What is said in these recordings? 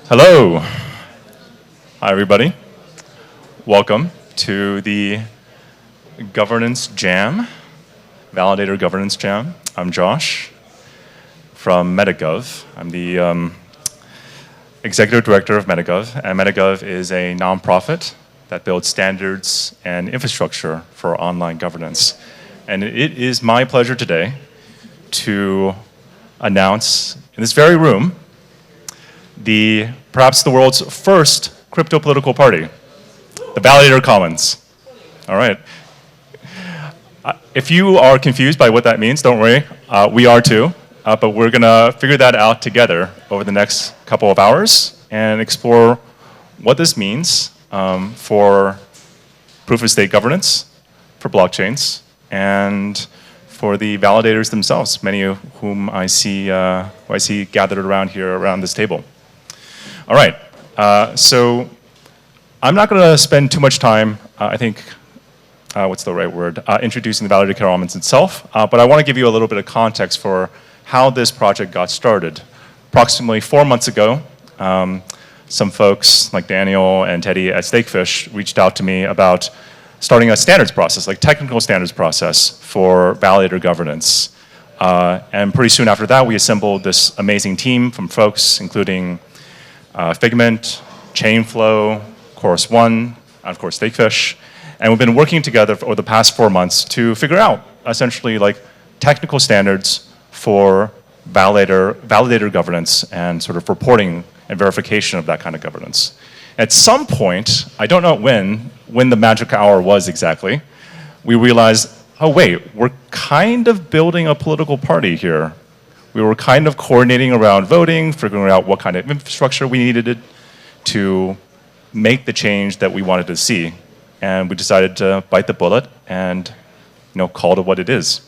Hello. Hi, everybody. Welcome to the Governance Jam, Validator Governance Jam. I'm Josh from Metagov. I'm the Executive Director of Metagov, and Metagov is a nonprofit that builds standards and infrastructure for online governance. And it is my pleasure today to announce in this very room perhaps the world's first cryptopolitical party, the Validator Commons. All right. If you are confused by what that means, don't worry. We are too. But we're going to figure that out together over the next couple of hours and explore what this means for proof-of-stake governance, for blockchains, and for the validators themselves, many of whom I see gathered around here around this table. All right, so I'm not going to spend too much time, what's the right word, introducing the Validator Commons itself, but I want to give you a little bit of context for how this project got started. Approximately 4 months ago, some folks like Daniel and Teddy at Stakefish reached out to me about starting a standards process, like technical standards process for validator governance. And pretty soon after that, we assembled this amazing team from folks, including Figment, Chainflow, Chorus One, and of course Stakefish. And we've been working together over the past 4 months to figure out essentially like technical standards for validator governance and sort of reporting and verification of that kind of governance. At some point, I don't know when the magic hour was exactly, we realized, oh wait, we're kind of building a political party here. We were kind of coordinating around voting, figuring out what kind of infrastructure we needed to make the change that we wanted to see. And we decided to bite the bullet and call it what it is.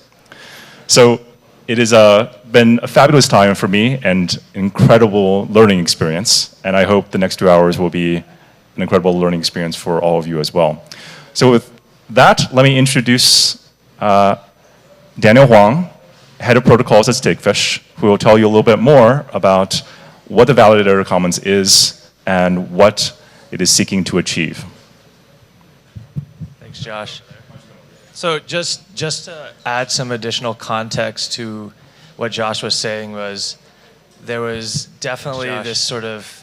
So it has been a fabulous time for me and incredible learning experience. And I hope the next 2 hours will be an incredible learning experience for all of you as well. So with that, let me introduce Daniel Hwang, Head of Protocols at Stakefish, who will tell you a little bit more about what the Validator Commons is and what it is seeking to achieve. Thanks, Josh. So just to add some additional context to what Josh was saying there was definitely this sort of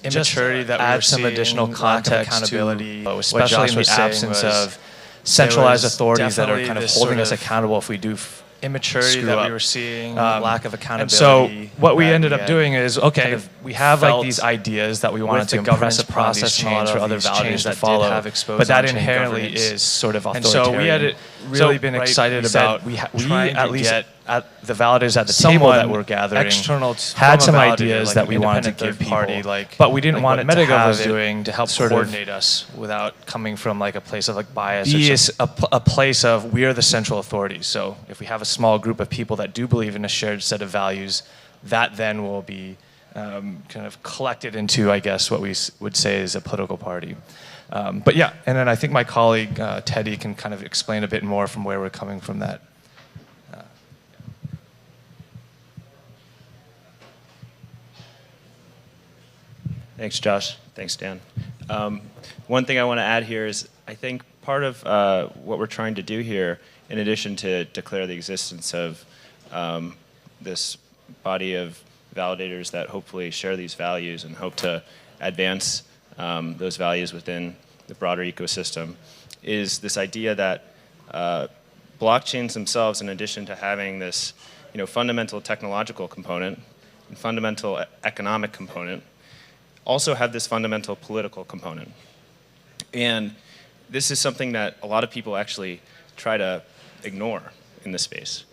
immaturity that we were seeing, some additional context, accountability, especially in the absence of centralized authorities that are kind of holding us accountable if we do immaturity that we were seeing, lack of accountability. And so what we ended up doing is, okay, we have like these ideas that we wanted to impress upon process change for other validators to follow, but that inherently is sort of authoritarian. And so we had really been excited about we at least at the validators at the table that we're gathering had some ideas that we wanted to give people, but we didn't want Metagov was doing to help coordinate us without coming from like a place of like bias. Be a place of we are the central authority. So if we have a small group of people that do believe in a shared set of values, that then will be kind of collected into, I guess, what we would say is a political party. But yeah, and then I think my colleague Teddy can kind of explain a bit more from where we're coming from that. Thanks, Josh. Thanks, Dan. One thing I want to add here is I think part of what we're trying to do here, in addition to declare the existence of this body of validators that hopefully share these values and hope to advance those values within the broader ecosystem, is this idea that blockchains themselves, in addition to having this fundamental technological component and fundamental economic component, also have this fundamental political component. And this is something that a lot of people actually try to ignore in this space.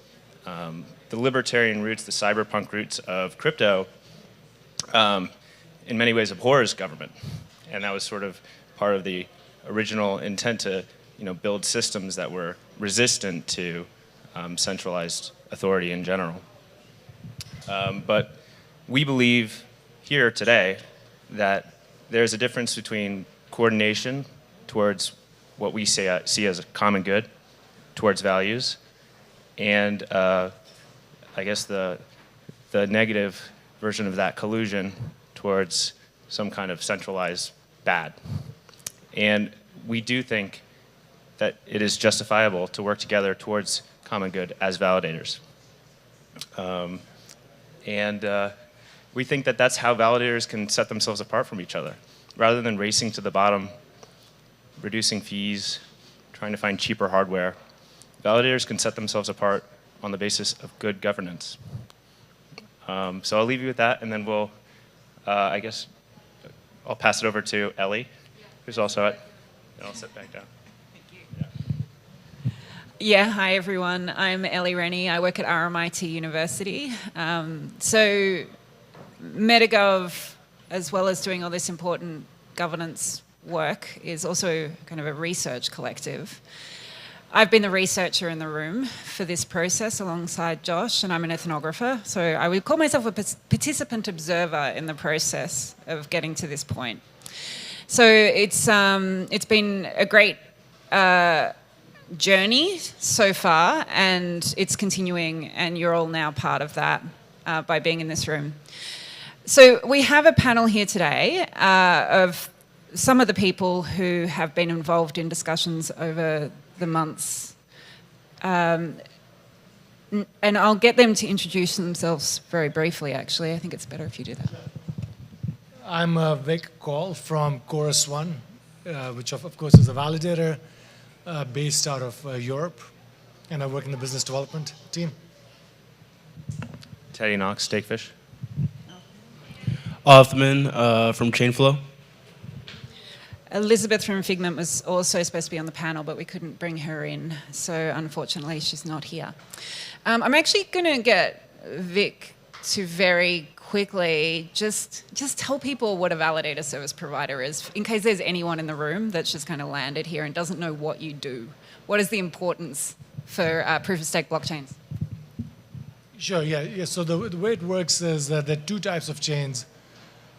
The libertarian roots, the cyberpunk roots of crypto, in many ways abhors government. And that was sort of part of the original intent to build systems that were resistant to centralized authority in general. But we believe here today that there's a difference between coordination towards what we see as a common good, towards values, and I guess the negative version of that, collusion towards some kind of centralized bad. And we do think that it is justifiable to work together towards common good as validators. We think that that's how validators can set themselves apart from each other. Rather than racing to the bottom, reducing fees, trying to find cheaper hardware, validators can set themselves apart on the basis of good governance. So I'll leave you with that, and then we'll, I guess, I'll pass it over to Ellie, who's also at, and I'll sit back down. Yeah, hi everyone. I'm Ellie Rennie. I work at RMIT University. So Metagov, as well as doing all this important governance work, is also kind of a research collective. I've been the researcher in the room for this process alongside Josh, and I'm an ethnographer. So I would call myself a participant observer in the process of getting to this point. So it's been a great journey so far, and it's continuing, and you're all now part of that by being in this room. So we have a panel here today of some of the people who have been involved in discussions over the months. And I'll get them to introduce themselves very briefly, actually. I think it's better if you do that. I'm Vic Call from Chorus One, which of course is a validator based out of Europe, and I work in the business development team. Teddy Knox, Stakefish. Othman from Chainflow. Elizabeth from Figment was also supposed to be on the panel, but we couldn't bring her in, so unfortunately she's not here. I'm actually going to get Vic to very quickly just tell people what a validator service provider is, in case there's anyone in the room that's just kind of landed here and doesn't know what you do. What is the importance for proof-of-stake blockchains? Sure, yeah. So the way it works is that there are two types of chains.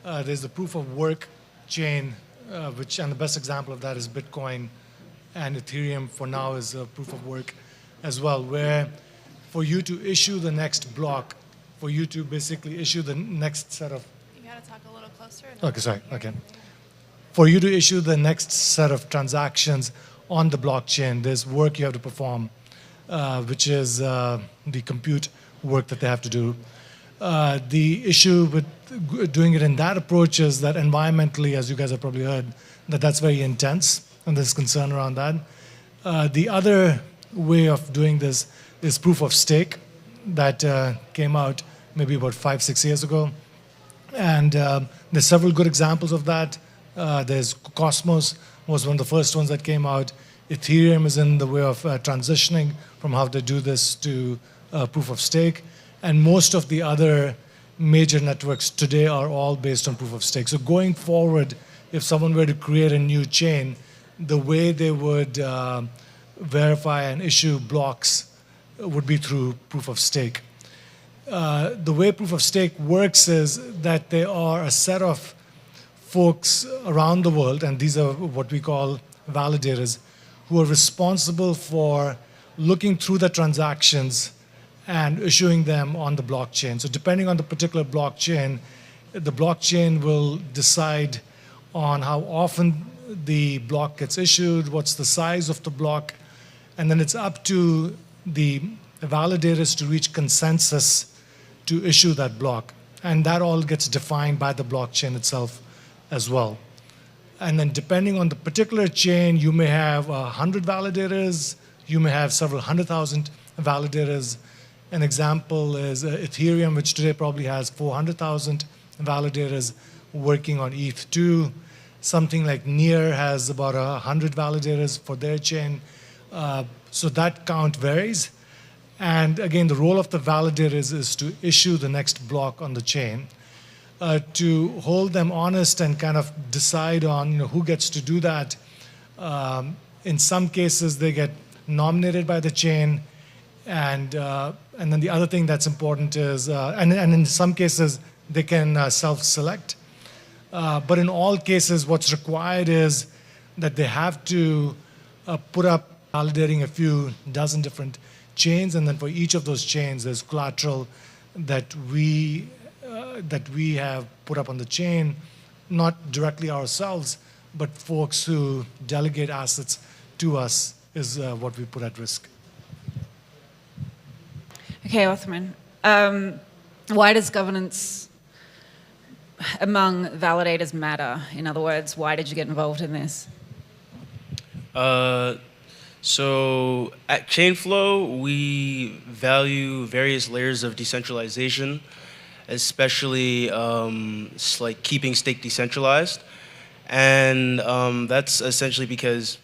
There's the proof-of-work chain, and the best example of that is Bitcoin, and Ethereum for now is proof of work as well, where for you to issue the next block, for you to basically issue the next set of... You gotta talk a little closer. Okay, sorry, okay. For you to issue the next set of transactions on the blockchain, there's work you have to perform, which is the compute work that they have to do. The issue with doing it in that approach is that environmentally, as you guys have probably heard, that's very intense, and there's concern around that. The other way of doing this is proof of stake that came out maybe about 5-6 years ago. And there's several good examples of that. There's Cosmos was one of the first ones that came out. Ethereum is in the way of transitioning from how they do this to proof of stake. And most of the other major networks today are all based on proof of stake. So going forward, if someone were to create a new chain, the way they would verify and issue blocks would be through proof of stake. The way proof of stake works is that there are a set of folks around the world, and these are what we call validators, who are responsible for looking through the transactions and issuing them on the blockchain. So depending on the particular blockchain, the blockchain will decide on how often the block gets issued, what's the size of the block, and then it's up to the validators to reach consensus to issue that block. And that all gets defined by the blockchain itself as well. And then depending on the particular chain, you may have 100 validators, you may have several 100,000 validators. An example is Ethereum, which today probably has 400,000 validators working on ETH2. Something like Near has about 100 validators for their chain. So that count varies. And again, the role of the validators is to issue the next block on the chain, to hold them honest and kind of decide on who gets to do that. In some cases, they get nominated by the chain. And then the other thing that's important is, and in some cases, they can self-select. But in all cases, what's required is that they have to put up validating a few dozen different chains, and then for each of those chains, there's collateral that we that we have put up on the chain, not directly ourselves, but folks who delegate assets to us is what we put at risk. Okay, Othman. Why does governance among validators matter? In other words, why did you get involved in this? So at Chainflow, we value various layers of decentralization, especially like keeping stake decentralized. And that's essentially because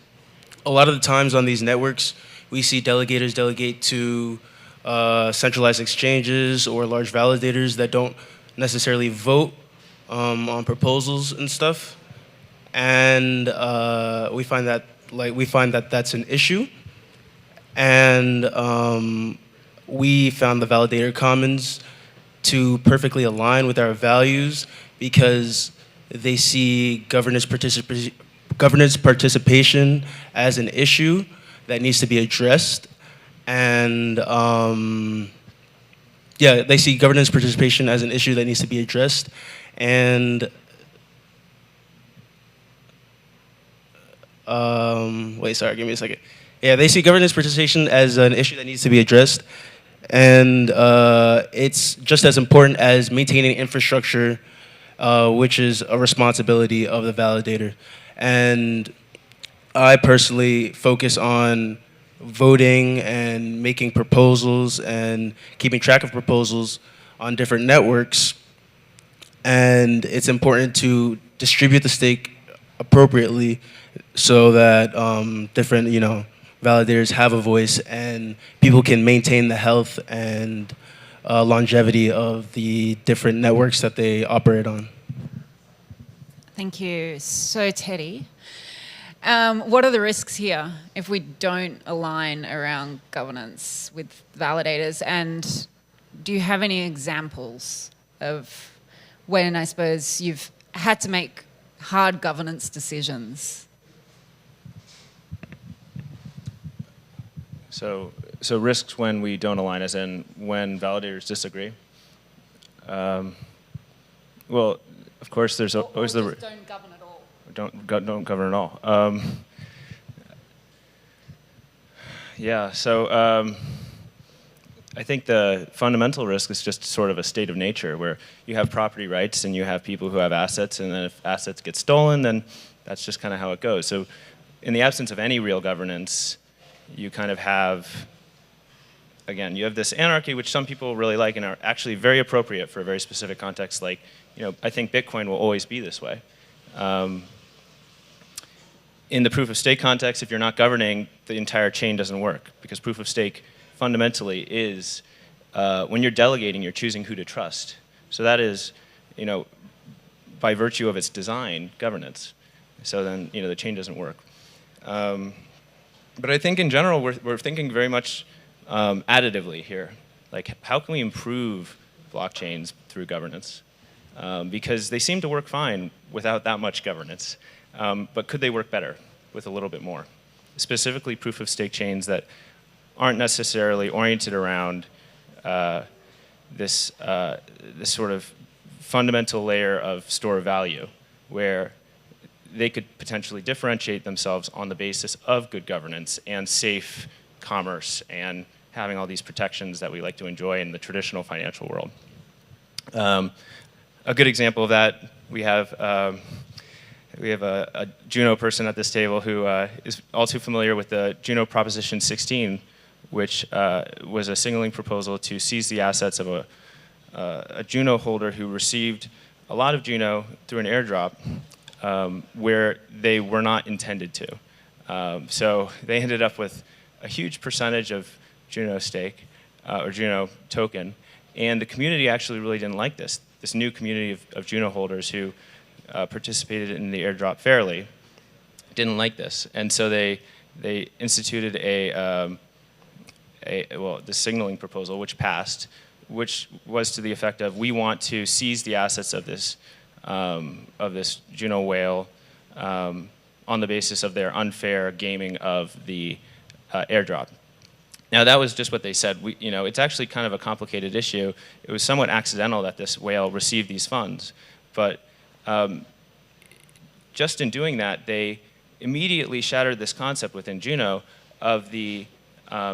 a lot of the times on these networks, we see delegators delegate to centralized exchanges or large validators that don't necessarily vote on proposals and stuff. And we find that that's an issue. And we found the Validator Commons to perfectly align with our values because they see governance participation as an issue that needs to be addressed. And yeah, they see governance participation as an issue that needs to be addressed. And wait, sorry, give me a second. Yeah, they see governance participation as an issue that needs to be addressed. And it's just as important as maintaining infrastructure, which is a responsibility of the validator. And I personally focus on voting and making proposals and keeping track of proposals on different networks. And it's important to distribute the stake appropriately so that different, validators have a voice and people can maintain the health and longevity of the different networks that they operate on. Thank you. So, Teddy, what are the risks here if we don't align around governance with validators? And do you have any examples of when, I suppose, you've had to make hard governance decisions? So risks when we don't align, as in when validators disagree. Well, of course, there's always the don't govern at all. Don't govern at all. Yeah. So I think the fundamental risk is just sort of a state of nature where you have property rights and you have people who have assets, and then if assets get stolen, then that's just kind of how it goes. So in the absence of any real governance, you kind of have, again, you have this anarchy, which some people really like and are actually very appropriate for a very specific context. Like, I think Bitcoin will always be this way. In the proof of stake context, if you're not governing, the entire chain doesn't work, because proof of stake fundamentally is, when you're delegating, you're choosing who to trust. So that is, by virtue of its design, governance. So then, the chain doesn't work. But I think in general, we're thinking very much additively here. Like, how can we improve blockchains through governance? Because they seem to work fine without that much governance. But could they work better with a little bit more? Specifically, proof of stake chains that aren't necessarily oriented around this sort of fundamental layer of store value, where they could potentially differentiate themselves on the basis of good governance and safe commerce and having all these protections that we like to enjoy in the traditional financial world. A good example of that, we have a Juno person at this table who is all too familiar with the Juno Proposition 16, which was a signaling proposal to seize the assets of a Juno holder who received a lot of Juno through an airdrop where they were not intended to. So they ended up with a huge percentage of Juno stake, or Juno token, and the community actually really didn't like this. This new community of Juno holders who participated in the airdrop fairly didn't like this, and so they instituted the signaling proposal, which passed, which was to the effect of, we want to seize the assets of this Juno whale on the basis of their unfair gaming of the airdrop. Now that was just what they said. It's actually kind of a complicated issue. It was somewhat accidental that this whale received these funds, but just in doing that, they immediately shattered this concept within Juno of the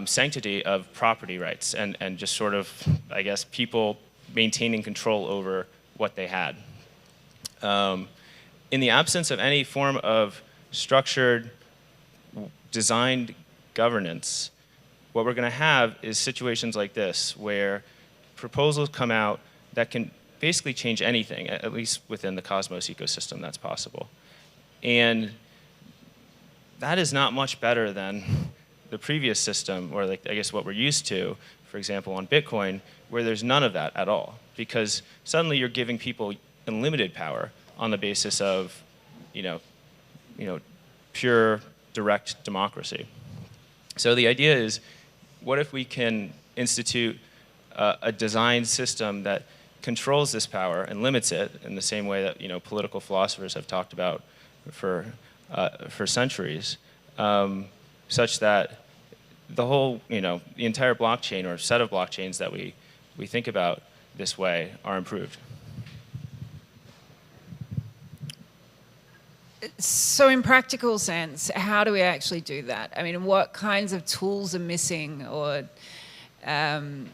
sanctity of property rights and just sort of, I guess, people maintaining control over what they had. In the absence of any form of structured, designed governance, what we're going to have is situations like this, where proposals come out that can basically change anything, at least within the Cosmos ecosystem that's possible. And that is not much better than the previous system, or like, I guess what we're used to, for example, on Bitcoin, where there's none of that at all. Because suddenly you're giving people unlimited power on the basis of, pure direct democracy. So the idea is, what if we can institute a design system that controls this power and limits it in the same way that political philosophers have talked about for centuries, such that the whole, the entire blockchain or set of blockchains that we think about this way are improved. So in practical sense, how do we actually do that? I mean, what kinds of tools are missing, or and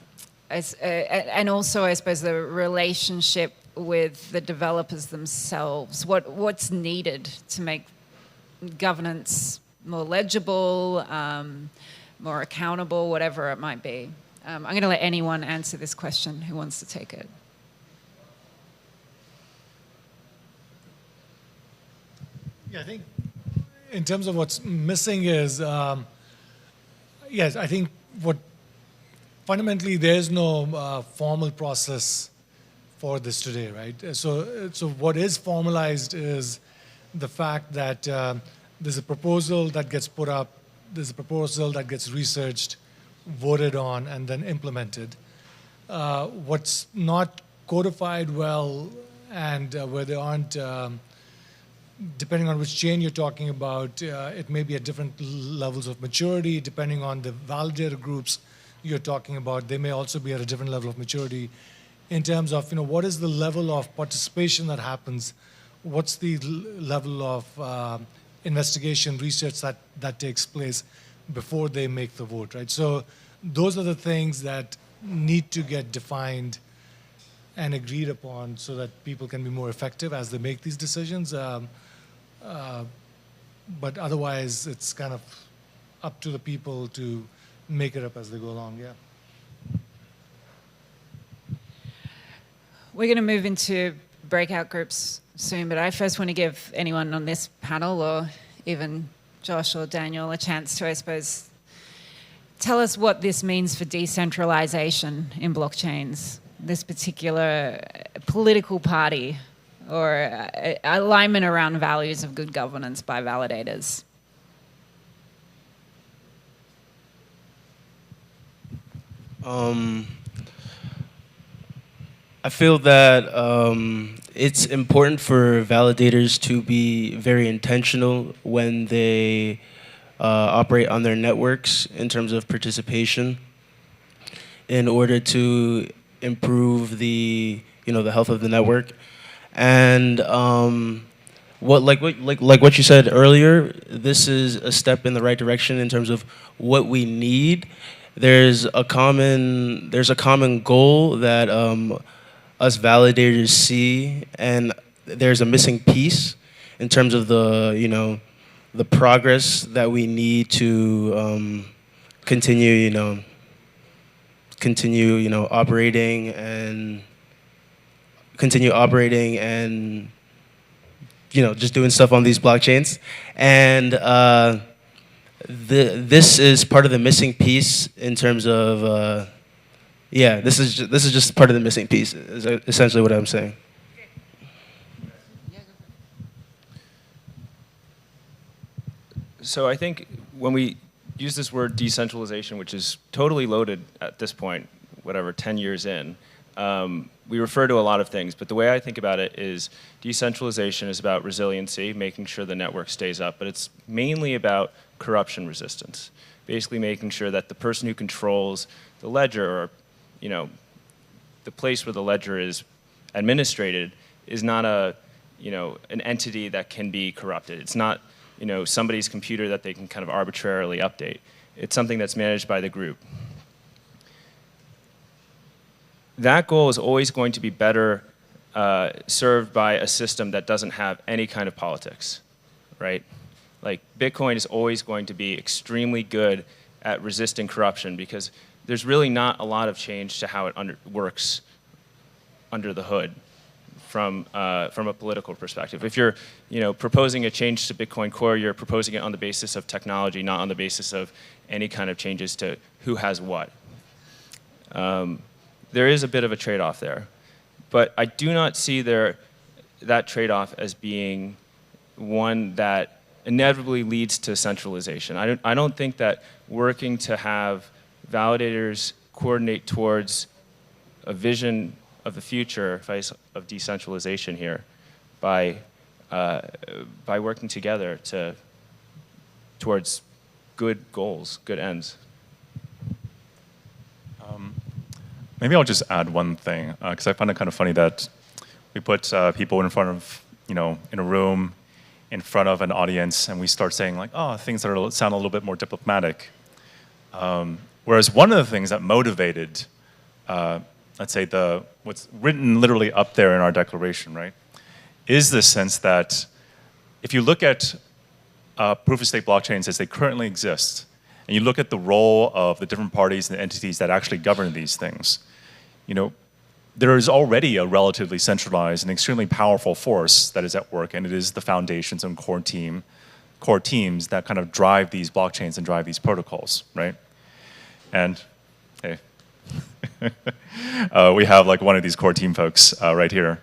also, I suppose, the relationship with the developers themselves. What's needed to make governance more legible, more accountable, whatever it might be? I'm going to let anyone answer this question who wants to take it. Yeah, I think in terms of what's missing is, yes, I think fundamentally there's no formal process for this today, right? So what is formalized is the fact that there's a proposal that gets put up, there's a proposal that gets researched, voted on, and then implemented. What's not codified well, and where there aren't, depending on which chain you're talking about, it may be at different levels of maturity. Depending on the validator groups you're talking about, they may also be at a different level of maturity in terms of, what is the level of participation that happens, what's the level of investigation, research that takes place before they make the vote, right? So those are the things that need to get defined and agreed upon so that people can be more effective as they make these decisions. But otherwise, it's kind of up to the people to make it up as they go along, yeah. We're going to move into breakout groups soon, but I first want to give anyone on this panel, or even Josh or Daniel, a chance to, I suppose, tell us what this means for decentralization in blockchains, this particular political party or alignment around values of good governance by validators. I feel that it's important for validators to be very intentional when they operate on their networks in terms of participation, in order to improve the the health of the network. And like what you said earlier, this is a step in the right direction in terms of what we need. There's a common goal that us validators see, and there's a missing piece in terms of the the progress that we need to continue operating and just doing stuff on these blockchains. And this is part of the missing piece in terms of this is just part of the missing piece, is essentially what I'm saying. So I think when we use this word decentralization, which is totally loaded at this point, whatever, 10 years in, we refer to a lot of things, but the way I think about it is decentralization is about resiliency, making sure the network stays up, but it's mainly about corruption resistance. basically making sure that the person who controls the ledger, or the place where the ledger is administrated, is not an entity that can be corrupted. It's not somebody's computer that they can kind of arbitrarily update. It's something that's managed by the group. That goal is always going to be better served by a system that doesn't have any kind of politics, right? Like, Bitcoin is always going to be extremely good at resisting corruption because there's really not a lot of change to how it works under the hood from a political perspective. If you're proposing a change to Bitcoin Core, you're proposing it on the basis of technology, not on the basis of any kind of changes to who has what. There is a bit of a trade-off there. But I do not see that trade-off as being one that inevitably leads to centralization. I don't think that working to have validators coordinate towards a vision of the future of decentralization here by working together towards good goals, good ends. Maybe I'll just add one thing, because I find it kind of funny that we put people in front of, in a room, in front of an audience, and we start saying like, oh, things that sound a little bit more diplomatic. Whereas one of the things that motivated, let's say what's written literally up there in our declaration, right, is the sense that if you look at proof-of-stake blockchains as they currently exist, and you look at the role of the different parties and entities that actually govern these things, there is already a relatively centralized and extremely powerful force that is at work, and it is the foundations and core teams that kind of drive these blockchains and drive these protocols, right? And hey, we have like one of these core team folks right here.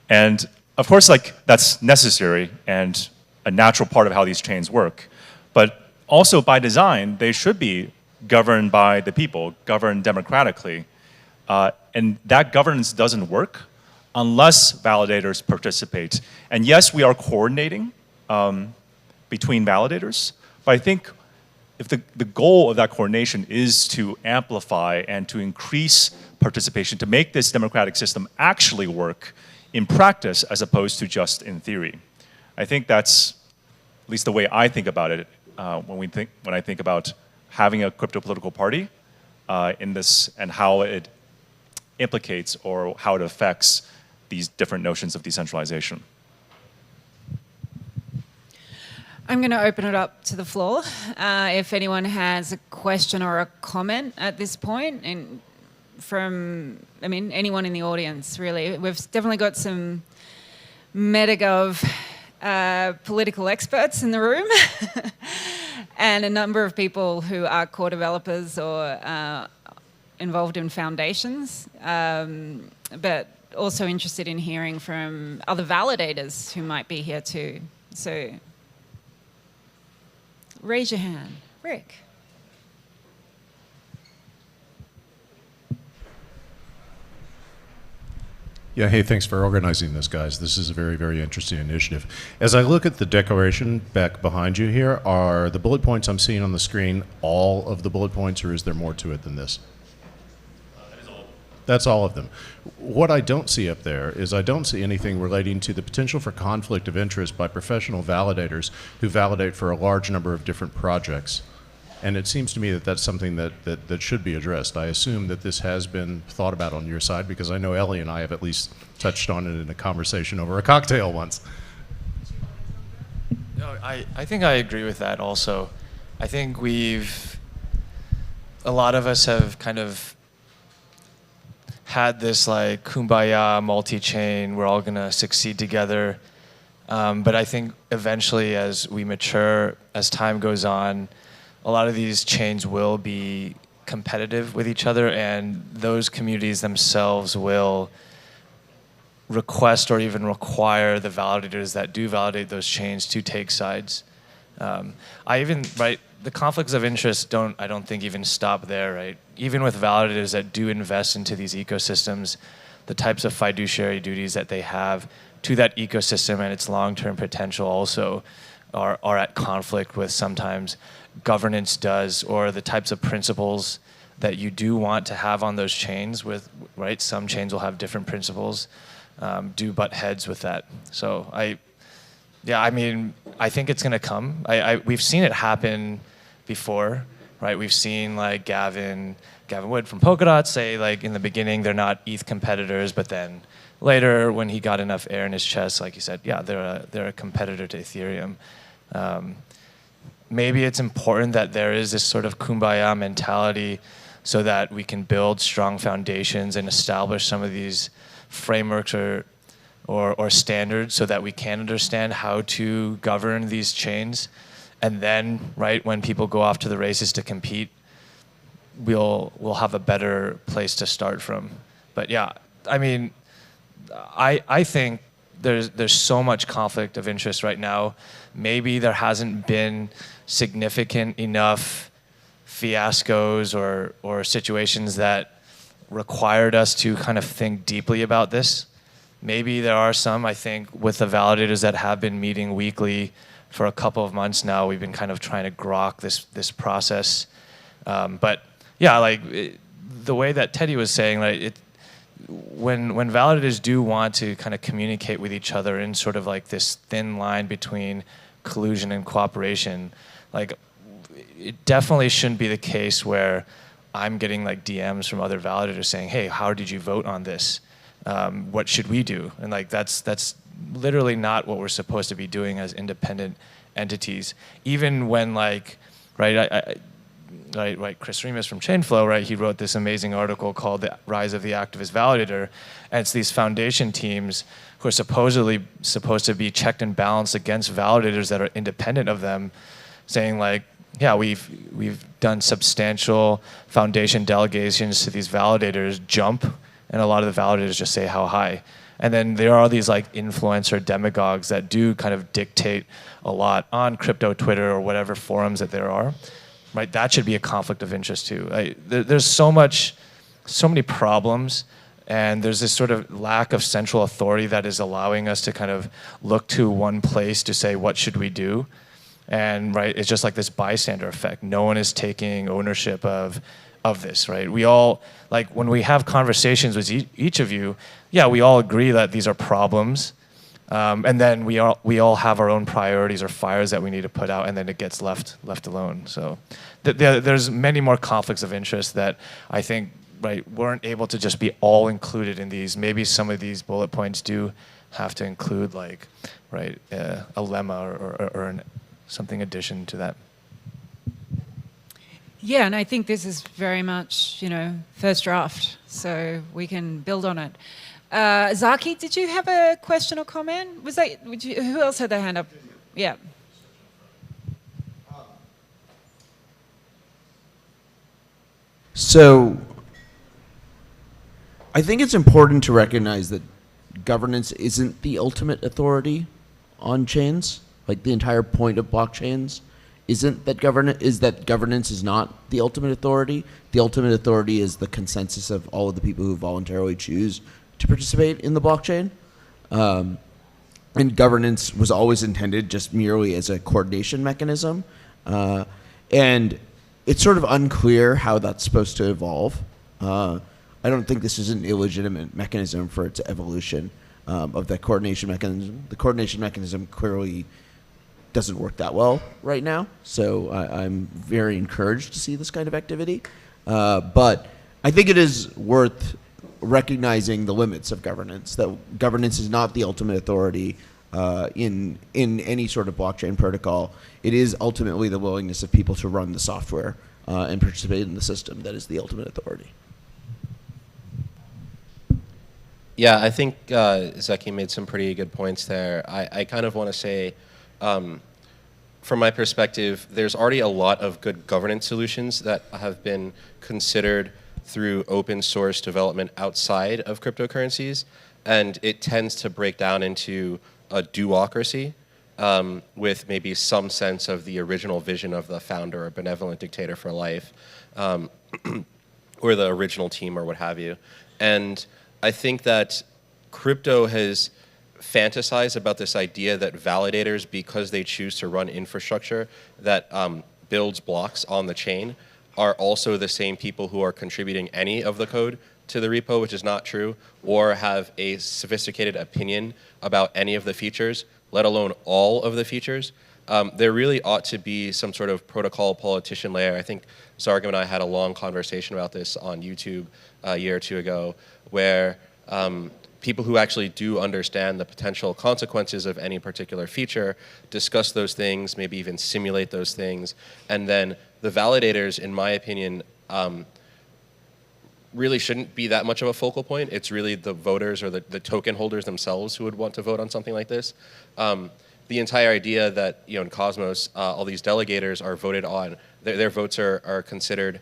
And of course, like, that's necessary and a natural part of how these chains work. But also by design, they should be governed by the people, governed democratically. And that governance doesn't work unless validators participate. And yes, we are coordinating between validators, but I think if the goal of that coordination is to amplify and to increase participation, to make this democratic system actually work in practice as opposed to just in theory. I think that's at least the way I think about it when I think about having a crypto-political party in this, and how it implicates or how it affects these different notions of decentralization. I'm going to open it up to the floor. If anyone has a question or a comment at this point, and anyone in the audience, really. We've definitely got some Metagov political experts in the room and a number of people who are core developers or involved in foundations, but also interested in hearing from other validators who might be here too. So raise your hand. Rick. Yeah, hey, thanks for organizing this, guys. This is a very, very interesting initiative. As I look at the declaration back behind you here, are the bullet points I'm seeing on the screen all of the bullet points, or is there more to it than this? That's all of them. What I don't see up there is I don't see anything relating to the potential for conflict of interest by professional validators who validate for a large number of different projects. And it seems to me that that's something that should be addressed. I assume that this has been thought about on your side, because I know Ellie and I have at least touched on it in a conversation over a cocktail once. No, I think I agree with that also. I think a lot of us have kind of had this like kumbaya multi-chain, we're all gonna succeed together. But I think eventually as we mature, as time goes on, a lot of these chains will be competitive with each other, and those communities themselves will request or even require the validators that do validate those chains to take sides. The conflicts of interest I don't think even stop there, right? Even with validators that do invest into these ecosystems, the types of fiduciary duties that they have to that ecosystem and its long-term potential also are at conflict with sometimes governance does, or the types of principles that you do want to have on those chains with, right? Some chains will have different principles, do butt heads with that. So I think it's gonna come. We've seen it happen before, right? We've seen like Gavin Wood from Polkadot say like in the beginning they're not ETH competitors, but then later when he got enough air in his chest, like he said, yeah, they're a competitor to Ethereum. Maybe it's important that there is this sort of kumbaya mentality so that we can build strong foundations and establish some of these frameworks or standards so that we can understand how to govern these chains. And then, right, when people go off to the races to compete, we'll have a better place to start from. But yeah, I mean, I think there's so much conflict of interest right now. Maybe there hasn't been significant enough fiascos or situations that required us to kind of think deeply about this. Maybe there are some, I think, with the validators that have been meeting weekly for a couple of months now, we've been kind of trying to grok this process. But yeah, like the way that Teddy was saying, like when validators do want to kind of communicate with each other in sort of like this thin line between collusion and cooperation, like it definitely shouldn't be the case where I'm getting like DMs from other validators saying, hey, how did you vote on this? What should we do? And like that's literally not what we're supposed to be doing as independent entities. Even when like, right, Chris Remus from Chainflow, right, he wrote this amazing article called The Rise of the Activist Validator, and it's these foundation teams who are supposedly supposed to be checked and balanced against validators that are independent of them, saying like, yeah, we've done substantial foundation delegations to these validators, jump, and a lot of the validators just say how high. And then there are these like influencer demagogues that do kind of dictate a lot on crypto Twitter or whatever forums that there are, right? That should be a conflict of interest too. There's so many problems, and there's this sort of lack of central authority that is allowing us to kind of look to one place to say what should we do. And right, it's just like this bystander effect. No one is taking ownership of this, right? We all, like when we have conversations with each of you, yeah, we all agree that these are problems. And then we all have our own priorities or fires that we need to put out, and then it gets left alone. So there's many more conflicts of interest that I think, right, weren't able to just be all included in these. Maybe some of these bullet points do have to include like, right, a lemma or something addition to that. Yeah, and I think this is very much, first draft, so we can build on it. Zaki, did you have a question or comment? Who else had their hand up? Yeah. So I think it's important to recognize that governance isn't the ultimate authority on chains. Like the entire point of blockchains isn't that governance is not the ultimate authority. The ultimate authority is the consensus of all of the people who voluntarily choose to participate in the blockchain. And governance was always intended just merely as a coordination mechanism. And it's sort of unclear how that's supposed to evolve. I don't think this is an illegitimate mechanism for its evolution of that coordination mechanism. The coordination mechanism clearly doesn't work that well right now, so I'm very encouraged to see this kind of activity. But I think it is worth recognizing the limits of governance, that governance is not the ultimate authority in any sort of blockchain protocol. It is ultimately the willingness of people to run the software and participate in the system that is the ultimate authority. Yeah, I think Zeki made some pretty good points there. I kind of want to say, from my perspective, there's already a lot of good governance solutions that have been considered through open source development outside of cryptocurrencies, and it tends to break down into a do-ocracy with maybe some sense of the original vision of the founder or benevolent dictator for life, or the original team or what have you. And I think that crypto has fantasized about this idea that validators, because they choose to run infrastructure that builds blocks on the chain are also the same people who are contributing any of the code to the repo, which is not true, or have a sophisticated opinion about any of the features, let alone all of the features. There really ought to be some sort of protocol politician layer. I think Sargam and I had a long conversation about this on YouTube a year or two ago, where people who actually do understand the potential consequences of any particular feature discuss those things, maybe even simulate those things, and then the validators, in my opinion, really shouldn't be that much of a focal point. It's really the voters or the token holders themselves who would want to vote on something like this. The entire idea that in Cosmos, all these delegators are voted on, their votes are considered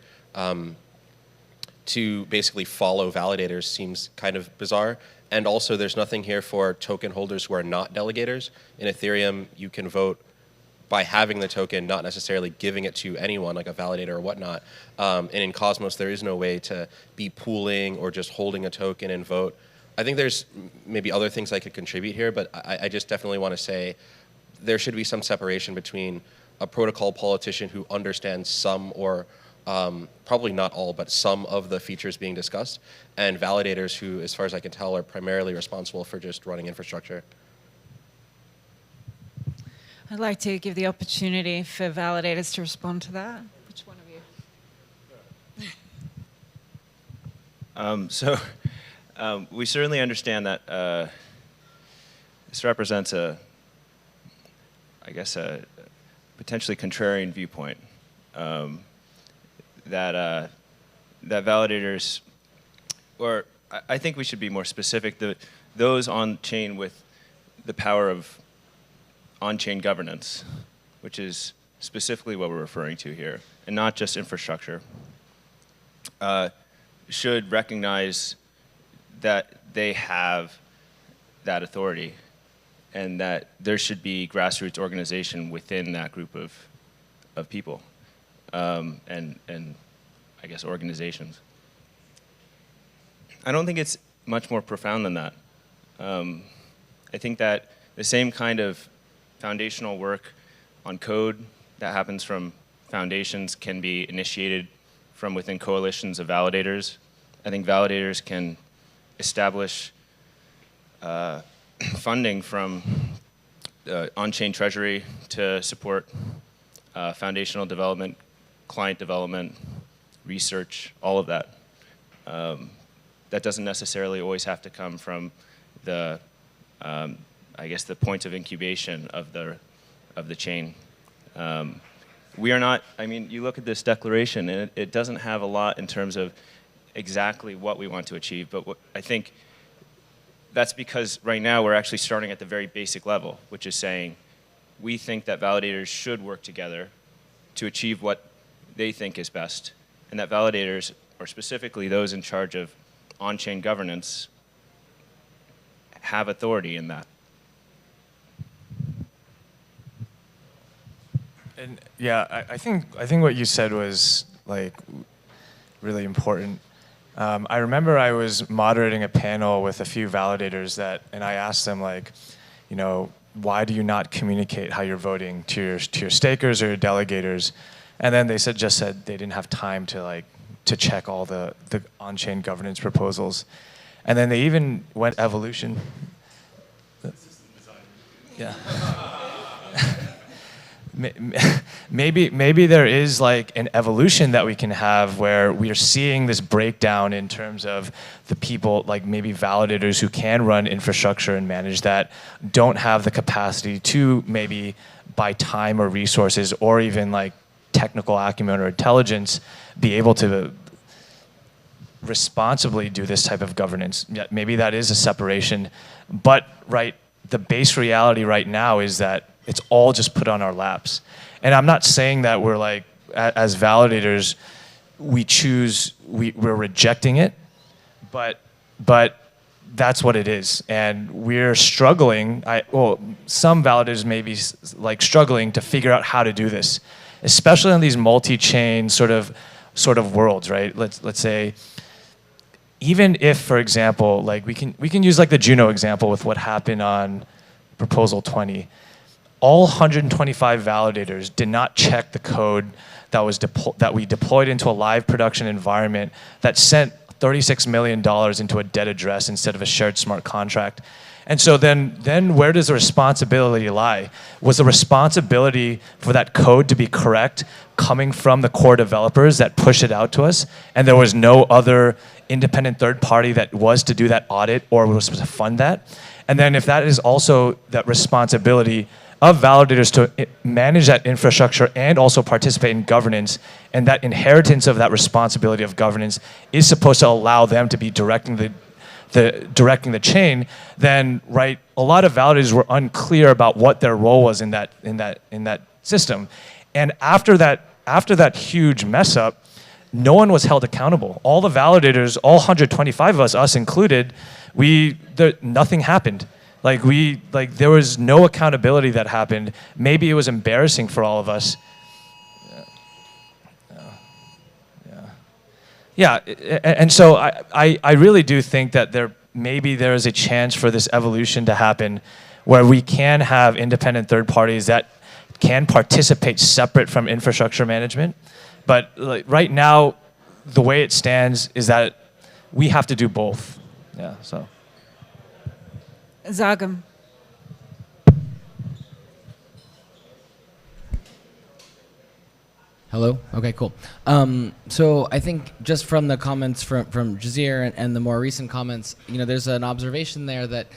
to basically follow validators seems kind of bizarre. And also there's nothing here for token holders who are not delegators. In Ethereum, you can vote by having the token, not necessarily giving it to anyone like a validator or whatnot. And in Cosmos, there is no way to be pooling or just holding a token and vote. I think there's maybe other things I could contribute here, but I just definitely want to say there should be some separation between a protocol politician who understands some or probably not all, but some of the features being discussed, and validators who, as far as I can tell, are primarily responsible for just running infrastructure. I'd like to give the opportunity for validators to respond to that. Which one of you? We certainly understand that this represents a potentially contrarian viewpoint. That validators, or I think we should be more specific, those on-chain with the power of on-chain governance, which is specifically what we're referring to here, and not just infrastructure, should recognize that they have that authority and that there should be grassroots organization within that group of people and I guess organizations. I don't think it's much more profound than that. I think that the same kind of foundational work on code that happens from foundations can be initiated from within coalitions of validators. I think validators can establish funding from on-chain treasury to support foundational development, client development, research, all of that. That doesn't necessarily always have to come from the I guess the point of incubation of the chain. We are not, I mean, you look at this declaration and it doesn't have a lot in terms of exactly what we want to achieve, but I think that's because right now we're actually starting at the very basic level, which is saying we think that validators should work together to achieve what they think is best, and that validators, or specifically those in charge of on-chain governance, have authority in that. And yeah, I think what you said was like really important. I remember I was moderating a panel with a few validators and I asked them like, why do you not communicate how you're voting to your stakers or your delegators? And then they just said they didn't have time to check all the on-chain governance proposals. And then they even went evolution. Yeah. Maybe there is like an evolution that we can have where we are seeing this breakdown in terms of the people, like maybe validators who can run infrastructure and manage that, don't have the capacity to maybe by time or resources or even like technical acumen or intelligence be able to responsibly do this type of governance. Yeah, maybe that is a separation, but the base reality right now is that it's all just put on our laps. And I'm not saying that we're like, as validators, we're rejecting it, but that's what it is. And we're struggling, some validators may be like struggling to figure out how to do this, especially on these multi-chain sort of worlds, right? Let's say, even if, for example, like we can use like the Juno example with what happened on Proposal 20. all 125 validators did not check the code that we deployed into a live production environment that sent $36 million into a dead address instead of a shared smart contract. And so then where does the responsibility lie? Was the responsibility for that code to be correct coming from the core developers that pushed it out to us, and there was no other independent third party that was to do that audit or was to fund that? And then if that is also that responsibility of validators to manage that infrastructure and also participate in governance, and that inheritance of that responsibility of governance is supposed to allow them to be directing the chain, then right, a lot of validators were unclear about what their role was in that system. And after that huge mess up, no one was held accountable. All the validators, all 125 of us included, nothing happened. There was no accountability that happened. Maybe it was embarrassing for all of us. Yeah, and so I really do think that there is a chance for this evolution to happen where we can have independent third parties that can participate separate from infrastructure management. But right now, the way it stands is that we have to do both. Yeah, so. Zagam. Hello? Okay, cool. So I think just from the comments from Jazir and the more recent comments, there's an observation there that,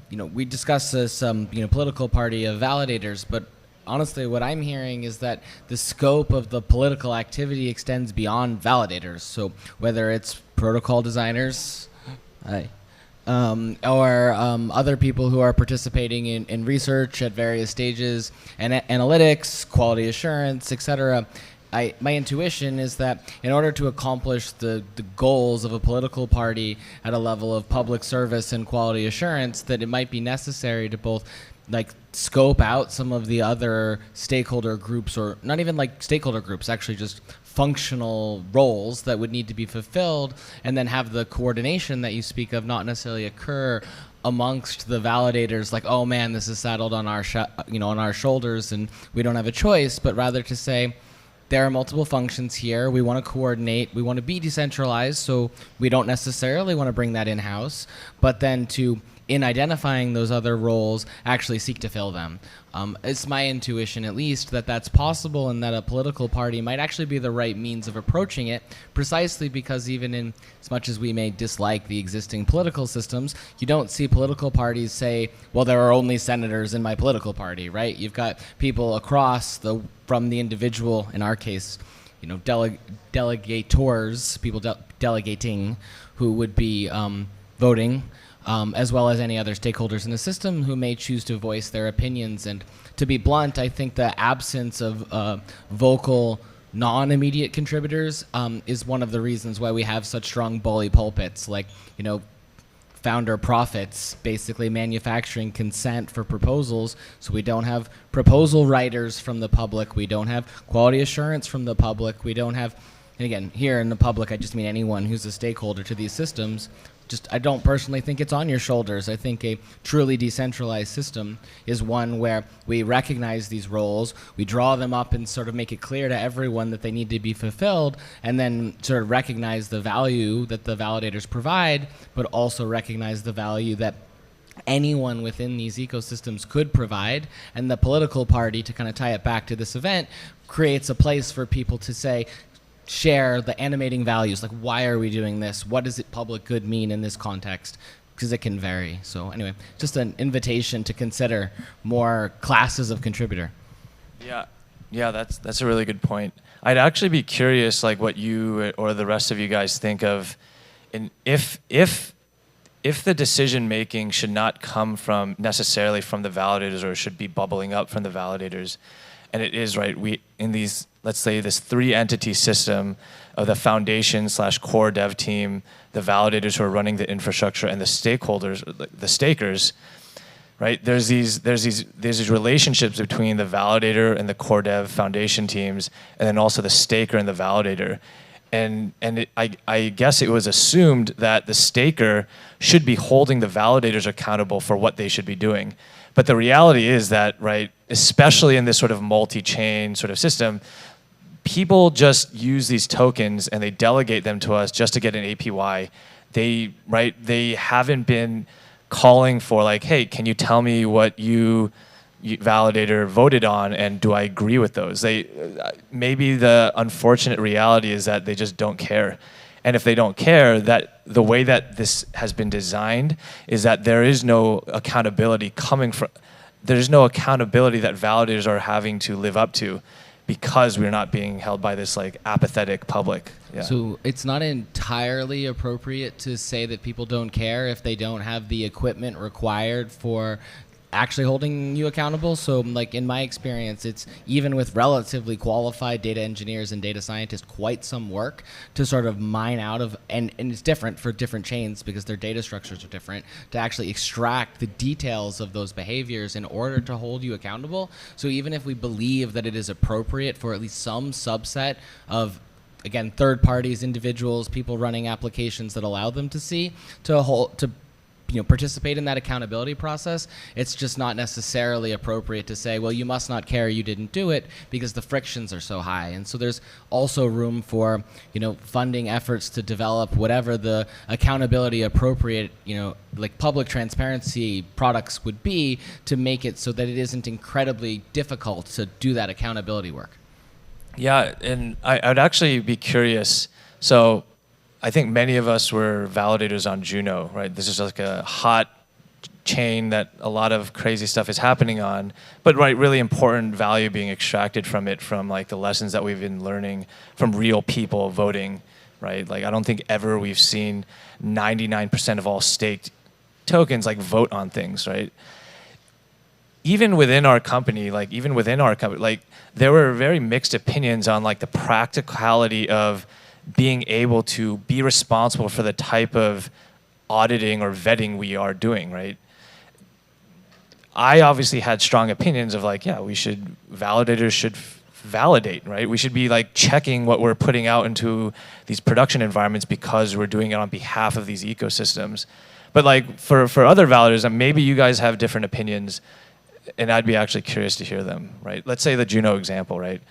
we discussed this, political party of validators, but honestly, what I'm hearing is that the scope of the political activity extends beyond validators. So whether it's protocol designers, or other people who are participating in research at various stages, and analytics, quality assurance, etc. My intuition is that in order to accomplish the goals of a political party at a level of public service and quality assurance, that it might be necessary to both scope out some of the other stakeholder groups, or not even stakeholder groups, actually just functional roles that would need to be fulfilled, and then have the coordination that you speak of not necessarily occur amongst the validators, oh man, this is saddled on our on our shoulders and we don't have a choice, but rather to say, there are multiple functions here. We want to coordinate. We want to be decentralized, so we don't necessarily want to bring that in-house, but then in identifying those other roles, actually seek to fill them. It's my intuition, at least, that that's possible, and that a political party might actually be the right means of approaching it, precisely because even in as much as we may dislike the existing political systems, you don't see political parties say, well, there are only senators in my political party, right? You've got people across from the individual, in our case, delegators, people delegating, who would be voting, as well as any other stakeholders in the system who may choose to voice their opinions. And to be blunt, I think the absence of vocal, non-immediate contributors is one of the reasons why we have such strong bully pulpits, founder profits, basically manufacturing consent for proposals. So we don't have proposal writers from the public. We don't have quality assurance from the public. We don't have, and again, here in the public, I just mean anyone who's a stakeholder to these systems. I don't personally think it's on your shoulders. I think a truly decentralized system is one where we recognize these roles, we draw them up and sort of make it clear to everyone that they need to be fulfilled, and then sort of recognize the value that the validators provide, but also recognize the value that anyone within these ecosystems could provide. And the political party, to kind of tie it back to this event, creates a place for people to say, share the animating values, why are we doing this? What does it public good mean in this context? Because it can vary. So anyway, just an invitation to consider more classes of contributor. Yeah, that's a really good point. I'd actually be curious, what you or the rest of you guys think of, if the decision making should not come necessarily from the validators, or should be bubbling up from the validators. And it is, right, let's say this 3-entity system of the foundation / core dev team, the validators who are running the infrastructure, and the stakeholders, the stakers, right? There's these relationships between the validator and the core dev foundation teams, and then also the staker and the validator. And I guess it was assumed that the staker should be holding the validators accountable for what they should be doing. But the reality is that, right, especially in this sort of multi-chain sort of system, people just use these tokens and they delegate them to us just to get an APY. They haven't been calling for like, hey, can you tell me what you validator voted on, and do I agree with those? Maybe the unfortunate reality is that they just don't care. And if they don't care, that the way that this has been designed is that there is no accountability there's no accountability that validators are having to live up to, because we're not being held by this like apathetic public. Yeah. So it's not entirely appropriate to say that people don't care if they don't have the equipment required for actually holding you accountable. So like in my experience, it's even with relatively qualified data engineers and data scientists, quite some work to sort of mine out of, and it's different for different chains because their data structures are different, to actually extract the details of those behaviors in order to hold you accountable. So even if we believe that it is appropriate for at least some subset of, again, third parties, individuals, people running applications that allow them to see, to participate in that accountability process, it's just not necessarily appropriate to say, well, you must not care, you didn't do it, because the frictions are so high. And so there's also room for, funding efforts to develop whatever the accountability appropriate, like public transparency products would be, to make it so that it isn't incredibly difficult to do that accountability work. Yeah, and I'd actually be curious. So I think many of us were validators on Juno, right? This is like a hot chain that a lot of crazy stuff is happening on, but right, really important value being extracted from it, from like the lessons that we've been learning from real people voting, right? Like I don't think ever we've seen 99% of all staked tokens like vote on things, right? Even within our company, like there were very mixed opinions on like the practicality of being able to be responsible for the type of auditing or vetting we are doing, right? I obviously had strong opinions of like, yeah, validators should validate, right? We should be like checking what we're putting out into these production environments because we're doing it on behalf of these ecosystems. But like for other validators, maybe you guys have different opinions, and I'd be actually curious to hear them, right? Let's say the Juno example, right?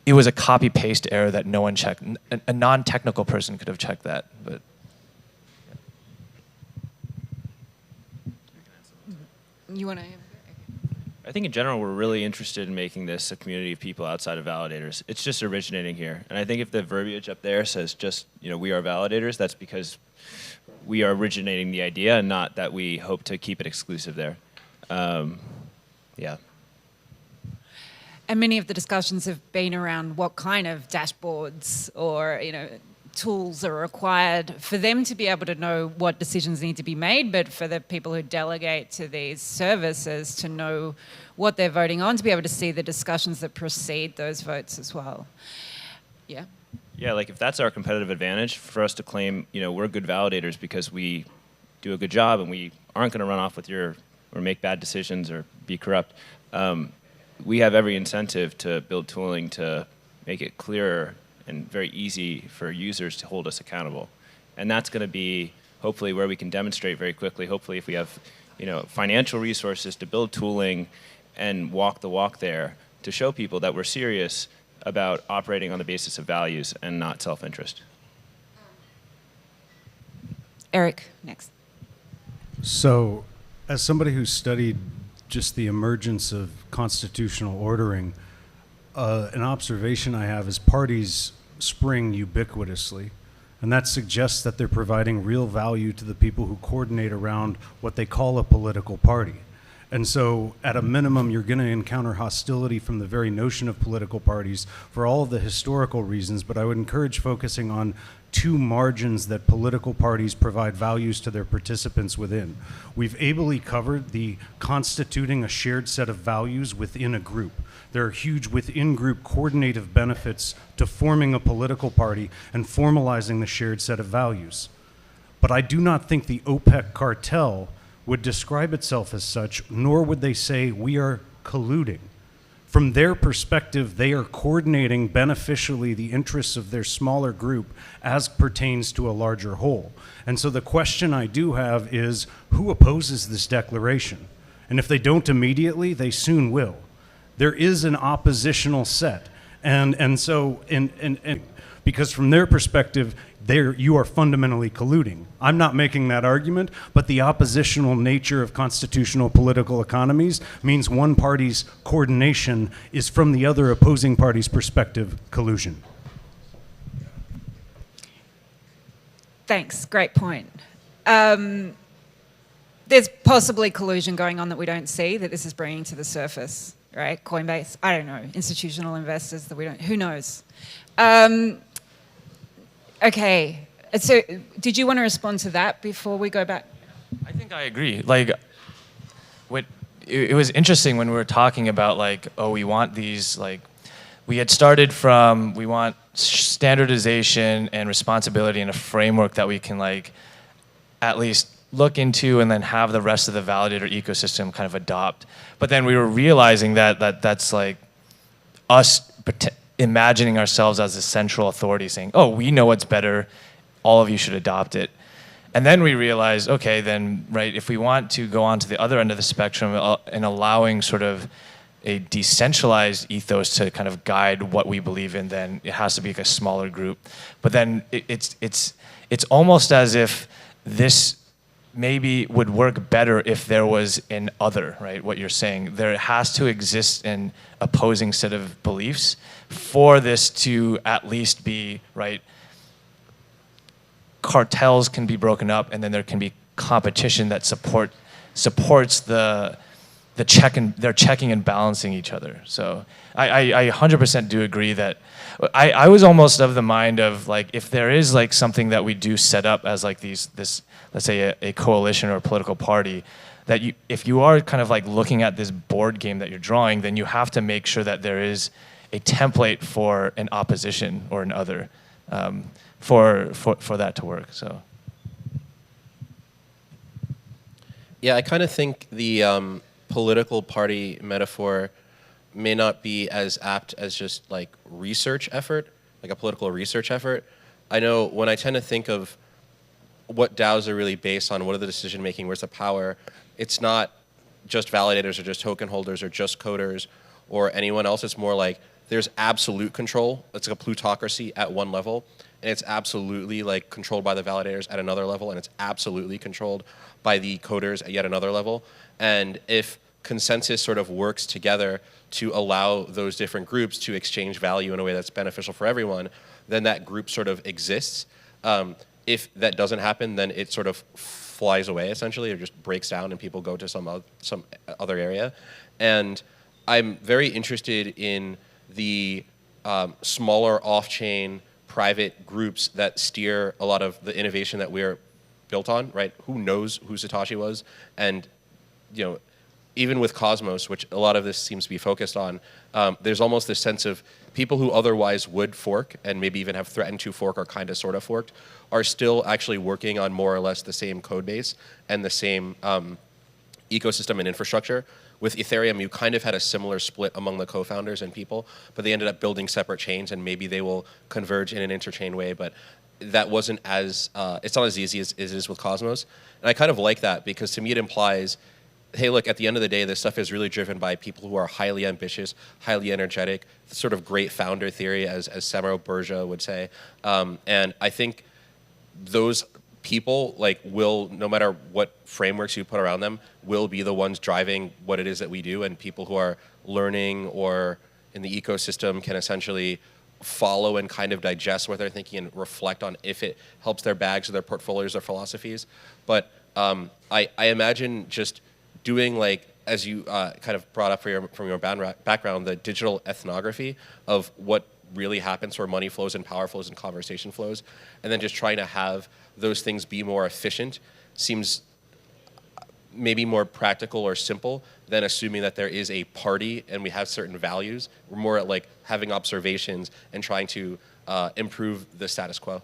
It was a copy-paste error that no one checked. A non-technical person could have checked that, but. You want to? I think in general, we're really interested in making this a community of people outside of validators. It's just originating here. And I think if the verbiage up there says just, we are validators, that's because we are originating the idea and not that we hope to keep it exclusive there. Yeah. And many of the discussions have been around what kind of dashboards or, tools are required for them to be able to know what decisions need to be made, but for the people who delegate to these services to know what they're voting on, to be able to see the discussions that precede those votes as well. Yeah. Yeah, like if that's our competitive advantage for us to claim, we're good validators because we do a good job and we aren't going to run off with or make bad decisions or be corrupt. We have every incentive to build tooling to make it clearer and very easy for users to hold us accountable. And that's going to be hopefully where we can demonstrate very quickly, hopefully if we have financial resources to build tooling and walk the walk there to show people that we're serious about operating on the basis of values and not self-interest. Eric, next. So, as somebody who studied just the emergence of constitutional ordering, an observation I have is parties spring ubiquitously, and that suggests that they're providing real value to the people who coordinate around what they call a political party. And so, at a minimum, you're going to encounter hostility from the very notion of political parties for all of the historical reasons, but I would encourage focusing on two margins that political parties provide values to their participants within. We've ably covered the constituting a shared set of values within a group. There are huge within-group coordinative benefits to forming a political party and formalizing the shared set of values. But I do not think the OPEC cartel would describe itself as such, nor would they say we are colluding. From their perspective, they are coordinating beneficially the interests of their smaller group as pertains to a larger whole. And so the question I do have is, who opposes this declaration? And if they don't immediately, they soon will. There is an oppositional set. And so, because from their perspective, you are fundamentally colluding. I'm not making that argument, but the oppositional nature of constitutional political economies means one party's coordination is from the other opposing party's perspective collusion. Thanks, great point. There's possibly collusion going on that we don't see, that this is bringing to the surface, right? Coinbase, I don't know, institutional investors that we don't, who knows? Okay, so did you want to respond to that before we go back? I think I agree. Like, it was interesting when we were talking about like, oh, we want these, like, we had started from, we want standardization and responsibility and a framework that we can like, at least look into and then have the rest of the validator ecosystem kind of adopt. But then we were realizing that's like us imagining ourselves as a central authority saying, oh, we know what's better, all of you should adopt it. And then we realized, okay, then, right, if we want to go on to the other end of the spectrum and allowing sort of a decentralized ethos to kind of guide what we believe in, then it has to be like a smaller group. But then it's almost as if this maybe would work better if there was an other, right? What you're saying. There has to exist an opposing set of beliefs for this to at least be, right? Cartels can be broken up and then there can be competition that supports they're checking and balancing each other. So I 100% do agree that I was almost of the mind of like, if there is like something that we do set up as like this, let's say a coalition or a political party, that if you are kind of like looking at this board game that you're drawing, then you have to make sure that there is a template for an opposition or an other for that to work. So. Yeah, I kind of think the political party metaphor may not be as apt as just like research effort, like a political research effort. I know when I tend to think of what DAOs are really based on, what are the decision making, where's the power, it's not just validators or just token holders or just coders or anyone else. It's more like there's absolute control. It's like a plutocracy at one level, and it's absolutely like controlled by the validators at another level, and it's absolutely controlled by the coders at yet another level. And if consensus sort of works together to allow those different groups to exchange value in a way that's beneficial for everyone, then that group sort of exists. If that doesn't happen, then it sort of flies away essentially, or just breaks down and people go to some other area. And I'm very interested in the smaller off-chain private groups that steer a lot of the innovation that we're built on, right? Who knows who Satoshi was? And, you know, even with Cosmos, which a lot of this seems to be focused on, there's almost this sense of people who otherwise would fork and maybe even have threatened to fork or kind of sort of forked are still actually working on more or less the same code base and the same ecosystem and infrastructure. With Ethereum, you kind of had a similar split among the co-founders and people, but they ended up building separate chains, and maybe they will converge in an interchain way, but that wasn't as, it's not as easy as it is with Cosmos. And I kind of like that because to me it implies, hey, look, at the end of the day, this stuff is really driven by people who are highly ambitious, highly energetic, sort of great founder theory, as Samaro Berja would say. And I think those people will, no matter what frameworks you put around them, will be the ones driving what it is that we do, and people who are learning or in the ecosystem can essentially follow and kind of digest what they're thinking and reflect on if it helps their bags or their portfolios or philosophies. But I imagine just doing, as you kind of brought up from your background, the digital ethnography of what really happens where money flows and power flows and conversation flows, and then just trying to have those things be more efficient seems maybe more practical or simple than assuming that there is a party and we have certain values. We're more at having observations and trying to improve the status quo.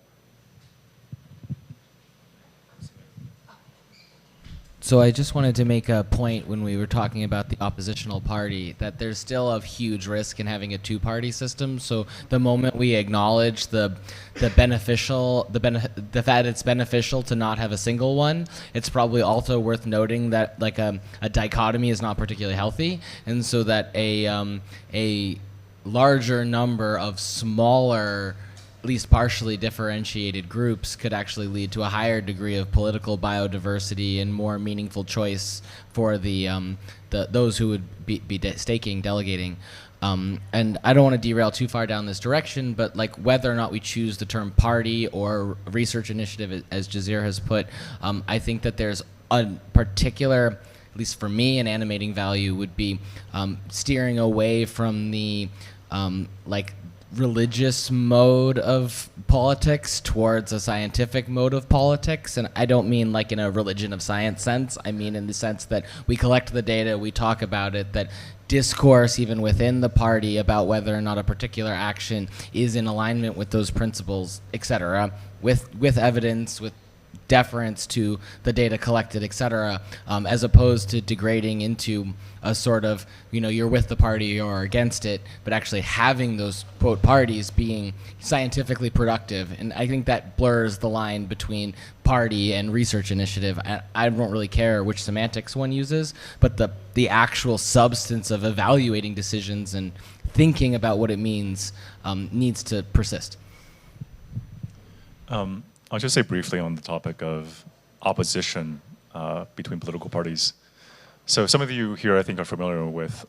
So I just wanted to make a point when we were talking about the oppositional party that there's still a huge risk in having a two-party system. So the moment we acknowledge the fact it's beneficial to not have a single one, it's probably also worth noting that like a dichotomy is not particularly healthy, and so that a larger number of smaller, at least partially differentiated groups could actually lead to a higher degree of political biodiversity and more meaningful choice for those who would be staking, delegating. And I don't want to derail too far down this direction, but like whether or not we choose the term party or research initiative, as Jazir has put, I think that there's a particular, at least for me, an animating value would be steering away from the religious mode of politics towards a scientific mode of politics. And I don't mean like in a religion of science sense. I mean in the sense that we collect the data, we talk about it, that discourse even within the party about whether or not a particular action is in alignment with those principles, et cetera, with evidence, with deference to the data collected, et cetera, as opposed to degrading into a sort of, you're with the party or against it, but actually having those, quote, parties being scientifically productive. And I think that blurs the line between party and research initiative. I don't really care which semantics one uses, but the actual substance of evaluating decisions and thinking about what it means needs to persist. I'll just say briefly on the topic of opposition between political parties. So some of you here, I think, are familiar with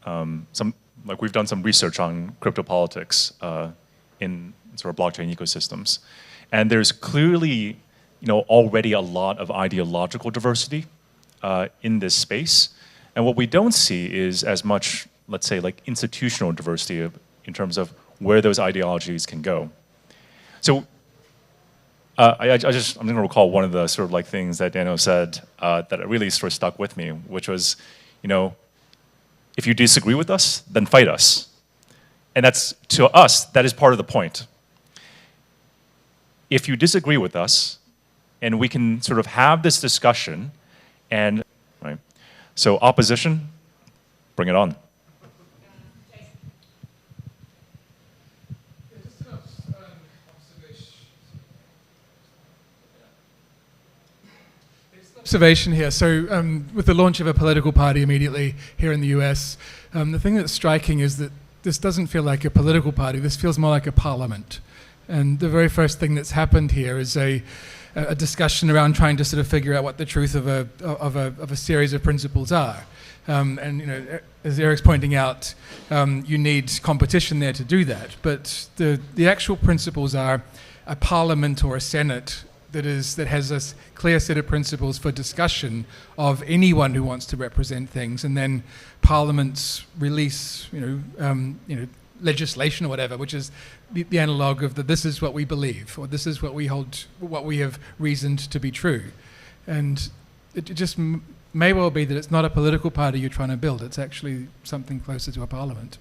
we've done some research on cryptopolitics in sort of blockchain ecosystems, and there's clearly, already a lot of ideological diversity in this space, and what we don't see is as much, let's say, like institutional diversity in terms of where those ideologies can go. So. I'm going to recall one of the sort of like things that Daniel said that really sort of stuck with me, which was, if you disagree with us, then fight us. And that's, to us, that is part of the point. If you disagree with us, and we can sort of have this discussion, and, right, so opposition, bring it on. Observation here. So with the launch of a political party immediately here in the US, the thing that's striking is that this doesn't feel like a political party. This feels more like a parliament. And the very first thing that's happened here is a discussion around trying to sort of figure out what the truth of a series of principles are. And as Eric's pointing out, you need competition there to do that. But the actual principles are a parliament or a senate that has a clear set of principles for discussion of anyone who wants to represent things, and then parliaments release, legislation or whatever, which is the analog of this is what we believe, or this is what we hold, what we have reasoned to be true, and it just may well be that it's not a political party you're trying to build; it's actually something closer to a parliament.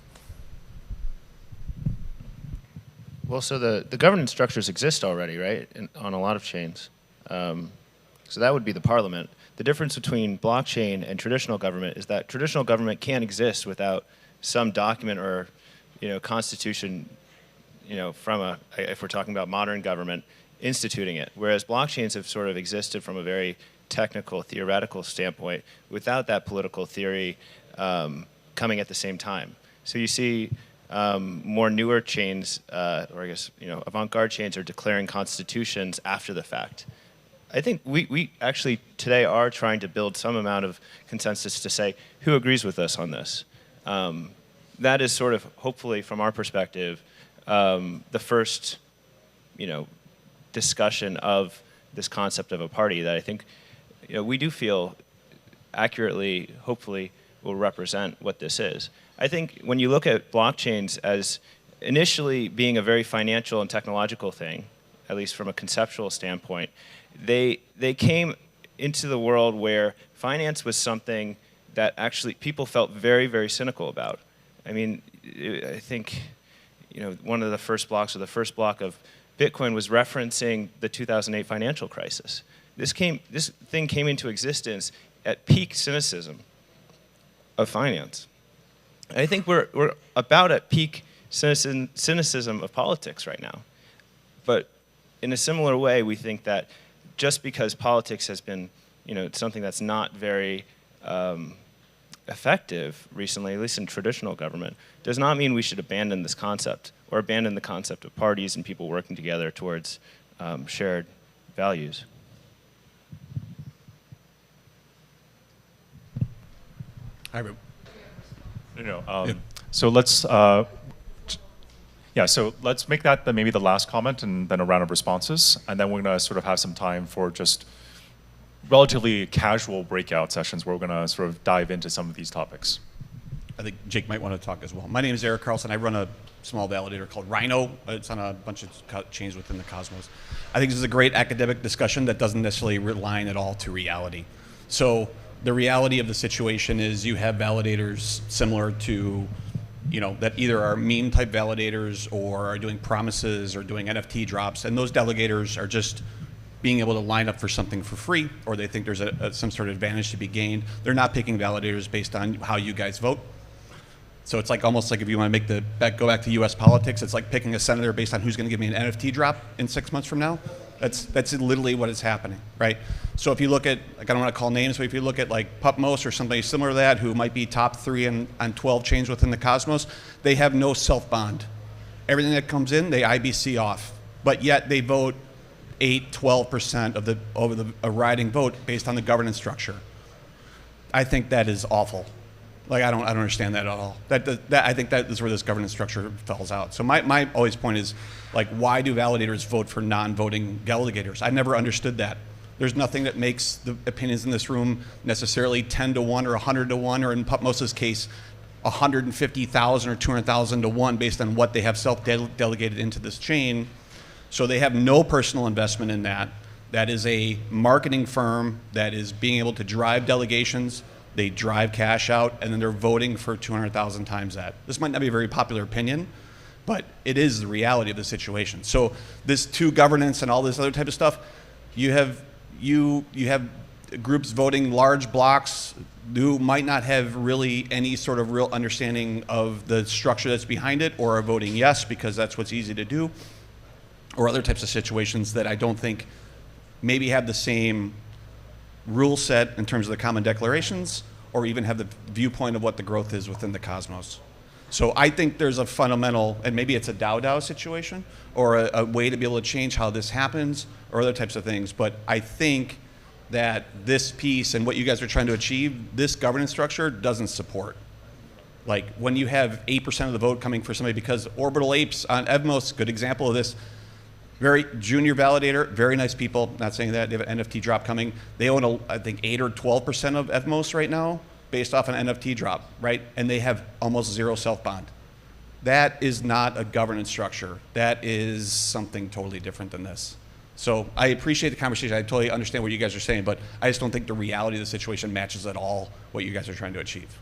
Well, so the governance structures exist already, right, on a lot of chains. So that would be the parliament. The difference between blockchain and traditional government is that traditional government can't exist without some document or, constitution, from if we're talking about modern government, instituting it. Whereas blockchains have sort of existed from a very technical, theoretical standpoint without that political theory coming at the same time. So you see more newer chains, or I guess, avant-garde chains are declaring constitutions after the fact. I think we actually today are trying to build some amount of consensus to say who agrees with us on this. That is sort of, hopefully, from our perspective, the first, discussion of this concept of a party that I think, we do feel accurately, hopefully, will represent what this is. I think when you look at blockchains as initially being a very financial and technological thing, at least from a conceptual standpoint, they came into the world where finance was something that actually people felt very, very cynical about. I mean, I think, one of the first blocks, or the first block of Bitcoin, was referencing the 2008 financial crisis. This thing came into existence at peak cynicism of finance. I think we're about at peak cynicism of politics right now. But in a similar way, we think that just because politics has been, something that's not very effective recently, at least in traditional government, does not mean we should abandon this concept or abandon the concept of parties and people working together towards shared values. Hi, Rob. So let's, so let's make that maybe the last comment and then a round of responses. And then we're going to sort of have some time for just relatively casual breakout sessions where we're going to sort of dive into some of these topics. I think Jake might want to talk as well. My name is Eric Carlson. I run a small validator called Rhino. It's on a bunch of chains within the Cosmos. I think this is a great academic discussion that doesn't necessarily rely at all to reality. So the reality of the situation is you have validators similar to, that either are meme type validators or are doing promises or doing NFT drops, and those delegators are just being able to line up for something for free, or they think there's some sort of advantage to be gained. They're not picking validators based on how you guys vote. So it's like almost like if you want to go back to US politics, it's like picking a senator based on who's going to give me an NFT drop in 6 months from now. That's literally what is happening, right? So if you look at, I don't want to call names, but if you look at like Pupmos or somebody similar to that who might be top 3 on 12 chains within the Cosmos, they have no self-bond. Everything that comes in, they IBC off. But yet they vote 8-12% over the riding vote based on the governance structure. I think that is awful. Like I don't understand that at all. I think that is where this governance structure falls out. So my always point is, like, why do validators vote for non-voting delegators? I never understood that. There's nothing that makes the opinions in this room necessarily 10 to 1 or 100 to 1, or in Pupmos' case, 150,000 or 200,000 to 1 based on what they have self-delegated into this chain. So they have no personal investment in that. That is a marketing firm that is being able to drive delegations. They drive cash out, and then they're voting for 200,000 times that. This might not be a very popular opinion, but it is the reality of the situation. So this two governance and all this other type of stuff, you have groups voting large blocks who might not have really any sort of real understanding of the structure that's behind it, or are voting yes because that's what's easy to do, or other types of situations that I don't think maybe have the same rule set in terms of the common declarations, or even have the viewpoint of what the growth is within the Cosmos. So I think there's a fundamental, and maybe it's a DAO situation, or a way to be able to change how this happens, or other types of things. But I think that this piece and what you guys are trying to achieve, this governance structure doesn't support. Like when you have 8% of the vote coming for somebody, because Orbital Apes on Evmos, good example of this, very junior validator, very nice people, not saying that, they have an NFT drop coming. They own, I think, 8 or 12% of Evmos right now, based off an NFT drop, right? And they have almost zero self-bond. That is not a governance structure. That is something totally different than this. So I appreciate the conversation. I totally understand what you guys are saying, but I just don't think the reality of the situation matches at all what you guys are trying to achieve.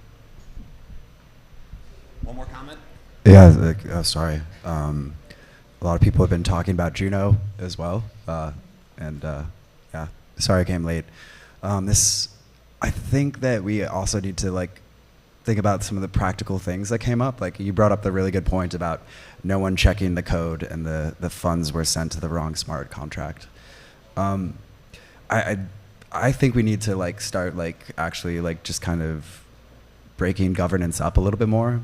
One more comment? Yeah, sorry. A lot of people have been talking about Juno as well, yeah, sorry I came late. I think that we also need to think about some of the practical things that came up. Like you brought up the really good point about no one checking the code and the funds were sent to the wrong smart contract. I think we need to start actually just kind of breaking governance up a little bit more.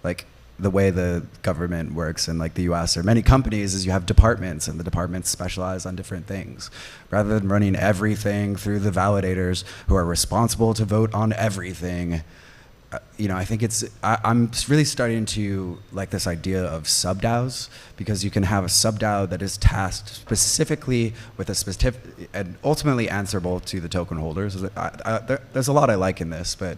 Like the way the government works in the US or many companies is you have departments, and the departments specialize on different things. Rather than running everything through the validators who are responsible to vote on everything, I think I'm really starting to like this idea of sub-DAOs, because you can have a sub-DAO that is tasked specifically with a specific and ultimately answerable to the token holders. There's a lot I like in this, but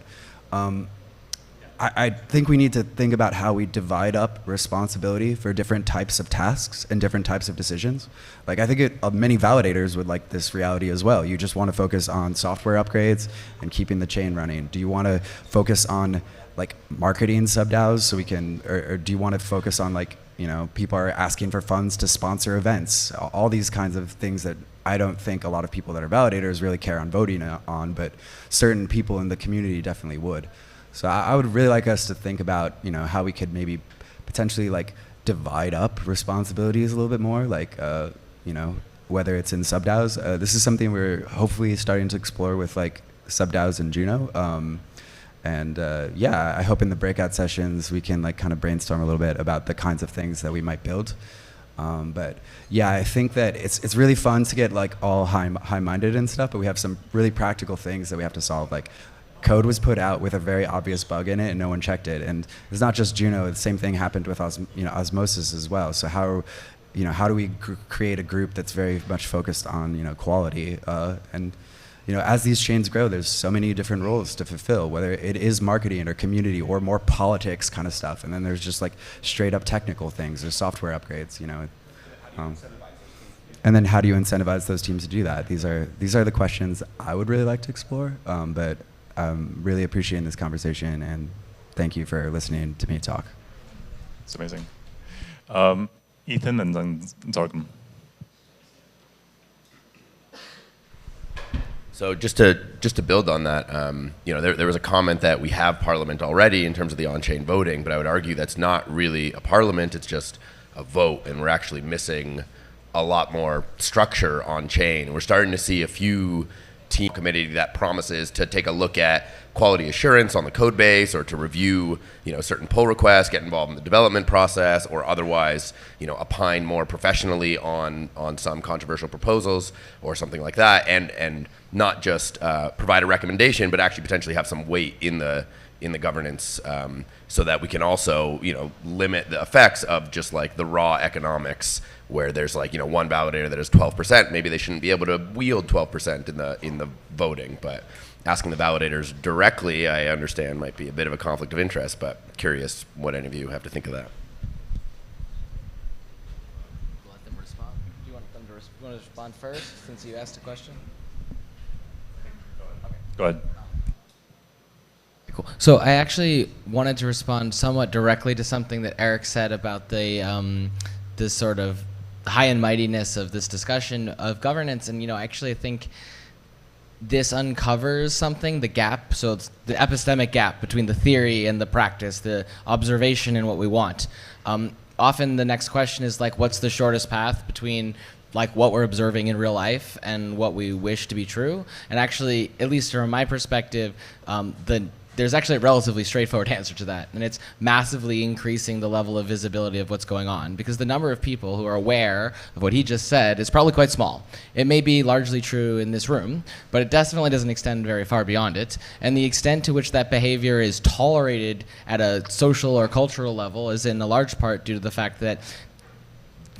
I think we need to think about how we divide up responsibility for different types of tasks and different types of decisions. I think many validators would like this reality as well. You just want to focus on software upgrades and keeping the chain running. Do you want to focus on marketing sub-DAOs so we can, or do you want to focus on people are asking for funds to sponsor events, all these kinds of things that I don't think a lot of people that are validators really care on voting on, but certain people in the community definitely would. So I would really like us to think about, how we could maybe potentially like divide up responsibilities a little bit more, like, whether it's in sub-DAOs. This is something we're hopefully starting to explore with like sub-DAOs in Juno. I hope in the breakout sessions we can like kind of brainstorm a little bit about the kinds of things that we might build. I think that it's really fun to get like all high-minded and stuff, but we have some really practical things that we have to solve. Like, code was put out with a very obvious bug in it, and no one checked it. And it's not just Juno; the same thing happened with Osmosis as well. So how do we create a group that's very much focused on quality? As these chains grow, there's so many different roles to fulfill, whether it is marketing or community or more politics kind of stuff. And then there's just like straight up technical things. There's software upgrades, and then how do you incentivize those teams to do that? These are the questions I would really like to explore. But I'm really appreciating this conversation, and thank you for listening to me talk. It's amazing. Ethan and then Zargum. So just to build on that, there was a comment that we have parliament already in terms of the on-chain voting, but I would argue that's not really a parliament, it's just a vote, and we're actually missing a lot more structure on-chain. We're starting to see a few team committee that promises to take a look at quality assurance on the code base, or to review certain pull requests, get involved in the development process, or otherwise opine more professionally on some controversial proposals or something like that, and not just provide a recommendation, but actually potentially have some weight in the governance, so that we can also limit the effects of just like the raw economics, where there's like one validator that is 12%. Maybe they shouldn't be able to wield 12% in the voting, but asking the validators directly, I understand, might be a bit of a conflict of interest. But curious what any of you have to think of that. Let them respond. Do you want them to respond first, since you asked a question? Go ahead. Cool. So I actually wanted to respond somewhat directly to something that Eric said about the this sort of high and mightiness of this discussion of governance, and actually I think this uncovers something, the gap. So it's the epistemic gap between the theory and the practice, the observation and what we want. Often the next question is like, what's the shortest path between like what we're observing in real life and what we wish to be true? And actually, at least from my perspective, there's actually a relatively straightforward answer to that, and it's massively increasing the level of visibility of what's going on, because the number of people who are aware of what he just said is probably quite small. It may be largely true in this room, but it definitely doesn't extend very far beyond it, and the extent to which that behavior is tolerated at a social or cultural level is in a large part due to the fact that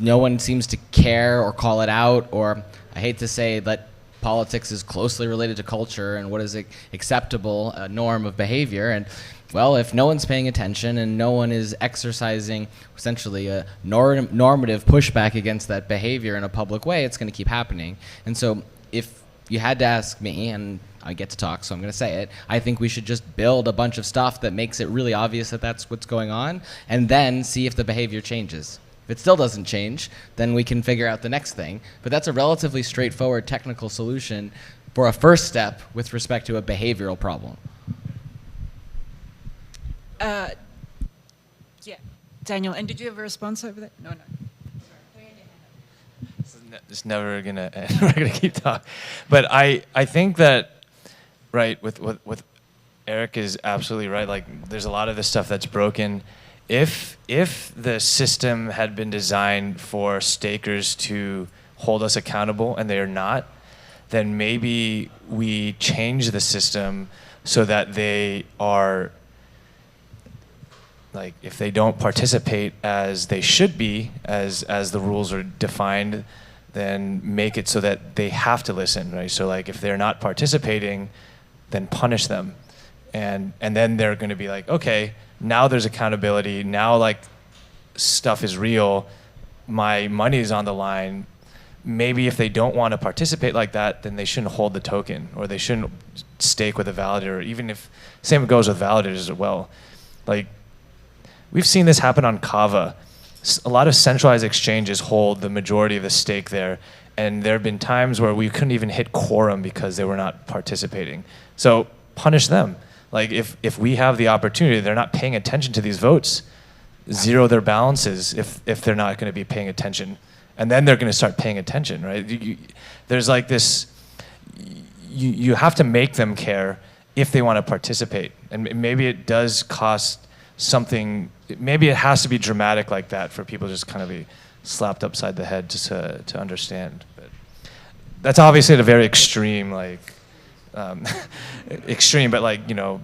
no one seems to care or call it out, or I hate to say that politics is closely related to culture and what is acceptable norm of behavior. And well, if no one's paying attention and no one is exercising essentially a normative pushback against that behavior in a public way, it's going to keep happening. And so if you had to ask me, and I get to talk, so I'm going to say it, I think we should just build a bunch of stuff that makes it really obvious that that's what's going on, and then see if the behavior changes. If it still doesn't change, then we can figure out the next thing. But that's a relatively straightforward technical solution for a first step with respect to a behavioral problem. Yeah, Daniel, and did you have a response over there? No. It's never gonna end. We're gonna keep talking. But I think that, right, with Eric is absolutely right. Like, there's a lot of this stuff that's broken. If the system had been designed for stakers to hold us accountable and they are not, then maybe we change the system so that they are, like, if they don't participate as they should be, as the rules are defined, then make it so that they have to listen, right? So like, if they're not participating, then punish them. And then they're going to be like, okay, now there's accountability. Now, like, stuff is real. My money is on the line. Maybe if they don't want to participate like that, then they shouldn't hold the token, or they shouldn't stake with a validator. Even if, same goes with validators as well. Like, we've seen this happen on Kava. a lot of centralized exchanges hold the majority of the stake there, and there have been times where we couldn't even hit quorum because they were not participating. So punish them. Like if we have the opportunity, they're not paying attention to these votes, zero their balances if they're not going to be paying attention. And then they're going to start paying attention, right? There's like this, you have to make them care if they want to participate. And maybe it does cost something, maybe it has to be dramatic like that for people to just kind of be slapped upside the head just to understand. But that's obviously at a very extreme, like, extreme, but like, you know,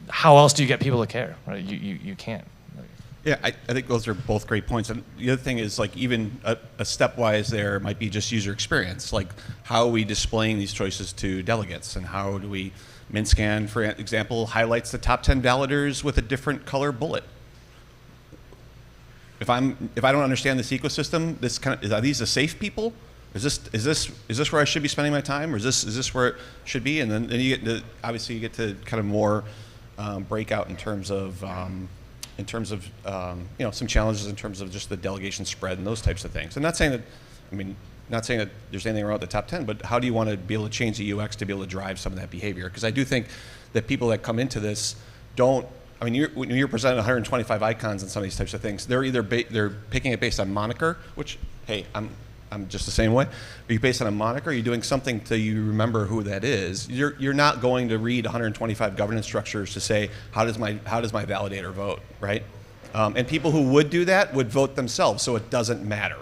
how else do you get people to care, right? You can't. Yeah, I think those are both great points. And the other thing is, like, even a stepwise there might be just user experience. Like, how are we displaying these choices to delegates, and how do we, MinScan, for example, highlights the top 10 validators with a different color bullet. If I don't understand this ecosystem, are these the safe people? Is this where I should be spending my time, or is this where it should be? And then you get to, obviously you get to kind of more breakout in terms of you know, some challenges in terms of just the delegation spread and those types of things. I'm not saying that, not saying that there's anything wrong with the top 10, but how do you want to be able to change the UX to be able to drive some of that behavior? Because I do think that people that come into this don't, when you're presenting 125 icons and some of these types of things, they're either they're picking it based on moniker, which, hey, I'm just the same way. Are you based on a moniker? Are you doing something till you remember who that is? You're not going to read 125 governance structures to say, how does my validator vote, right? And people who would do that would vote themselves, so it doesn't matter.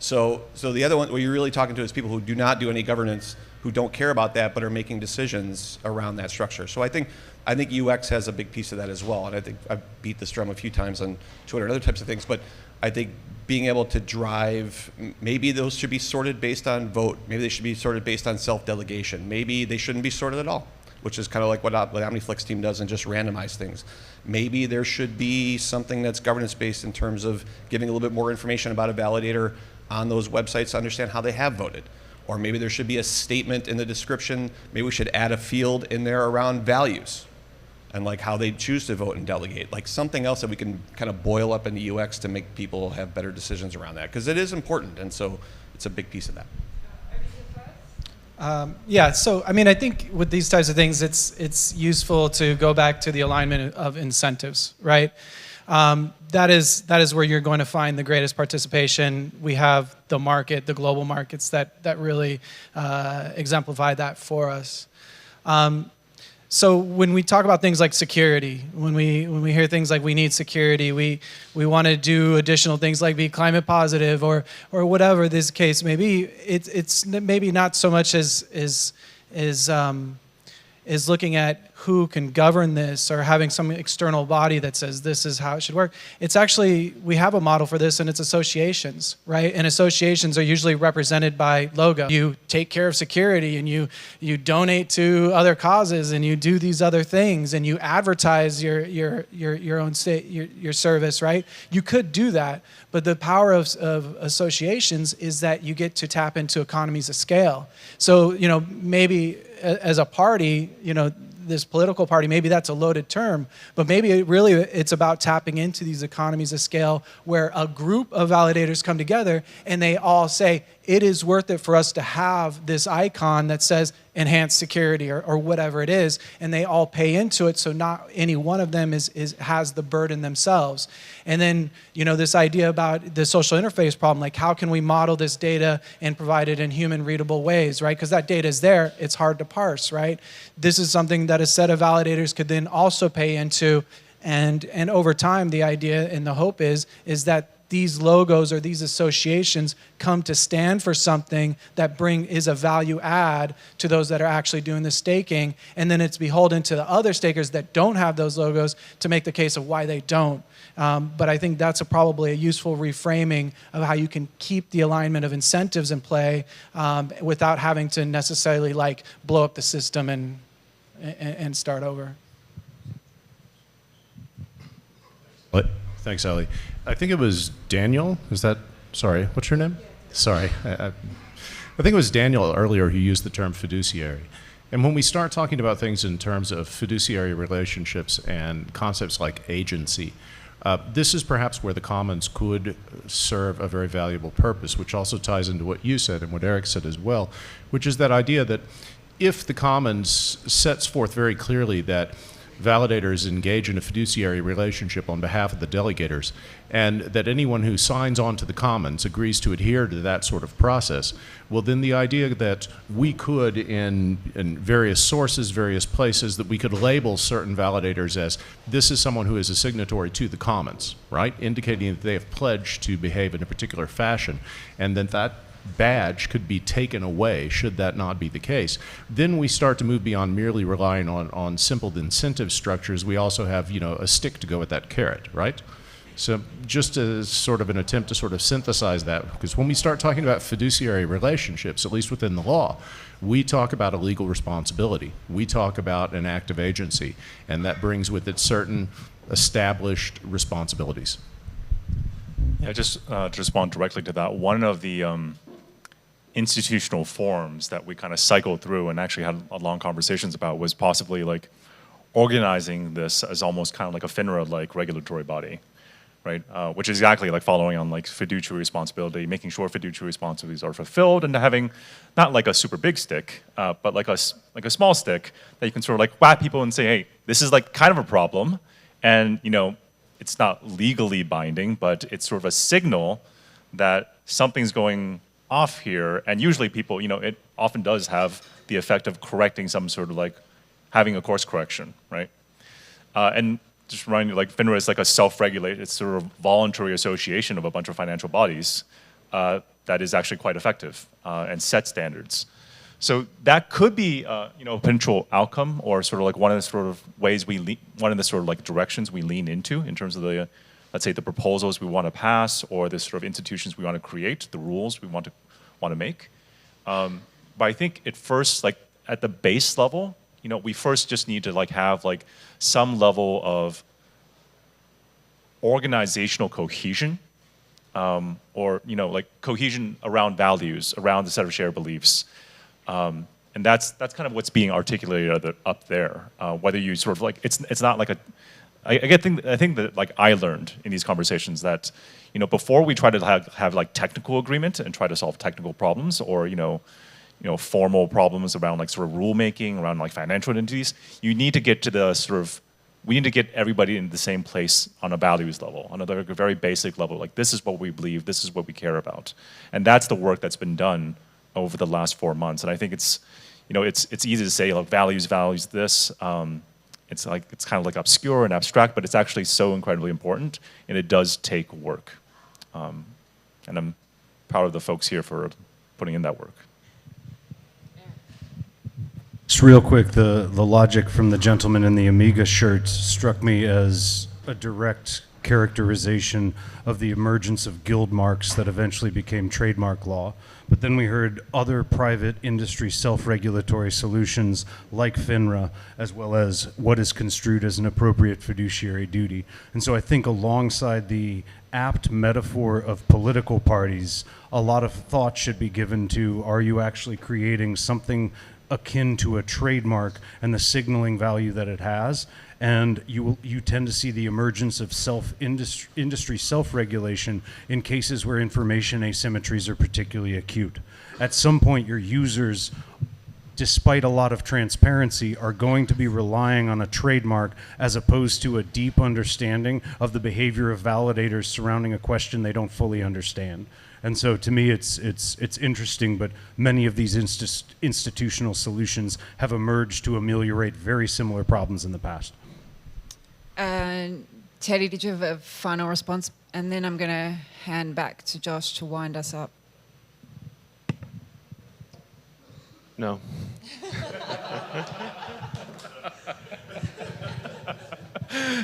So the other one, what you're really talking to is people who do not do any governance, who don't care about that, but are making decisions around that structure. So I think UX has a big piece of that as well. And I think I've beat this drum a few times on Twitter and other types of things, but I think being able to drive, maybe those should be sorted based on vote. Maybe they should be sorted based on self-delegation. Maybe they shouldn't be sorted at all, which is kind of like what OmniFlix team does and just randomize things. Maybe there should be something that's governance-based in terms of giving a little bit more information about a validator on those websites to understand how they have voted. Or maybe there should be a statement in the description. Maybe we should add a field in there around values and like how they choose to vote and delegate. Like something else that we can kind of boil up in the UX to make people have better decisions around that. Because it is important, and so it's a big piece of that. Yeah, so I think with these types of things, it's useful to go back to the alignment of incentives, right? That is where you're going to find the greatest participation. We have the market, the global markets that really exemplify that for us. So when we talk about things like security, when we hear things like we need security, we want to do additional things like be climate positive or whatever this case may be. It's maybe not so much as looking at who can govern this or having some external body that says this is how it should work. It's actually, we have a model for this, and it's associations, right? And associations are usually represented by logo. You take care of security, and you donate to other causes, and you do these other things, and you advertise your own state, your service, right? You could do that, but the power of associations is that you get to tap into economies of scale. So, maybe as a party, this political party, maybe that's a loaded term, but maybe it's about tapping into these economies of scale where a group of validators come together and they all say, it is worth it for us to have this icon that says enhanced security or whatever it is, and they all pay into it, so not any one of them has the burden themselves. And then, this idea about the social interface problem, like how can we model this data and provide it in human readable ways, right? Because that data is there, it's hard to parse, right? This is something that a set of validators could then also pay into, and over time, the idea and the hope is that these logos or these associations come to stand for something that is a value add to those that are actually doing the staking, and then it's beholden to the other stakers that don't have those logos to make the case of why they don't. But I think that's probably a useful reframing of how you can keep the alignment of incentives in play without having to necessarily blow up the system and start over. What? Thanks, Ali. I think it was Daniel. Sorry, what's your name? Sorry. I think it was Daniel earlier who used the term fiduciary. And when we start talking about things in terms of fiduciary relationships and concepts like agency, This is perhaps where the commons could serve a very valuable purpose, which also ties into what you said and what Eric said as well, which is that idea that if the commons sets forth very clearly that validators engage in a fiduciary relationship on behalf of the delegators, and that anyone who signs on to the commons agrees to adhere to that sort of process, well, then the idea that we could, in various sources, various places, that we could label certain validators as this is someone who is a signatory to the commons, right? Indicating that they have pledged to behave in a particular fashion, and that badge could be taken away should that not be the case. Then we start to move beyond merely relying on simple incentive structures. We also have, a stick to go with that carrot, right? So just as sort of an attempt to sort of synthesize that, because when we start talking about fiduciary relationships, at least within the law, we talk about a legal responsibility. We talk about an act of agency, and that brings with it certain established responsibilities. Yeah, just to respond directly to that, one of the institutional forms that we kind of cycled through and actually had long conversations about was possibly like organizing this as almost kind of like a FINRA-like regulatory body, right? Which is exactly like following on like fiduciary responsibility, making sure fiduciary responsibilities are fulfilled, and having not like a super big stick, but like a small stick that you can sort of like whack people and say, hey, this is like kind of a problem, and it's not legally binding, but it's sort of a signal that something's going off here, and usually people, it often does have the effect of correcting some sort of like having a course correction, right? And just remind you, like FINRA is like a self-regulated, it's sort of voluntary association of a bunch of financial bodies that is actually quite effective and set standards. So that could be, a potential outcome, or sort of like one of the sort of ways one of the sort of like directions we lean into in terms of the, let's say, the proposals we want to pass, or the sort of institutions we want to create, the rules we want to make. But I think at first, like at the base level, we first just need to like have like some level of organizational cohesion, or like cohesion around values, around the set of shared beliefs. And that's kind of what's being articulated up there. Whether you sort of like, it's not like a, I think that like I learned in these conversations that, before we try to have like technical agreement and try to solve technical problems, or, formal problems around like sort of rulemaking, around like financial entities, you need to get to the sort of, we need to get everybody in the same place on a values level, on a very basic level. Like, this is what we believe, this is what we care about. And that's the work that's been done over the last 4 months. And I think it's, it's easy to say, like, values this. It's kind of like obscure and abstract, but it's actually so incredibly important, and it does take work. And I'm proud of the folks here for putting in that work. Just real quick, the logic from the gentleman in the Amiga shirt struck me as a direct characterization of the emergence of guild marks that eventually became trademark law. But then we heard other private industry self-regulatory solutions like FINRA, as well as what is construed as an appropriate fiduciary duty. And so I think alongside the apt metaphor of political parties, a lot of thought should be given to, are you actually creating something akin to a trademark and the signaling value that it has? And you tend to see the emergence of industry self-regulation in cases where information asymmetries are particularly acute. At some point, your users, despite a lot of transparency, are going to be relying on a trademark as opposed to a deep understanding of the behavior of validators surrounding a question they don't fully understand. And so to me, it's interesting, but many of these institutional solutions have emerged to ameliorate very similar problems in the past. Teddy, did you have a final response? And then I'm going to hand back to Josh to wind us up. No.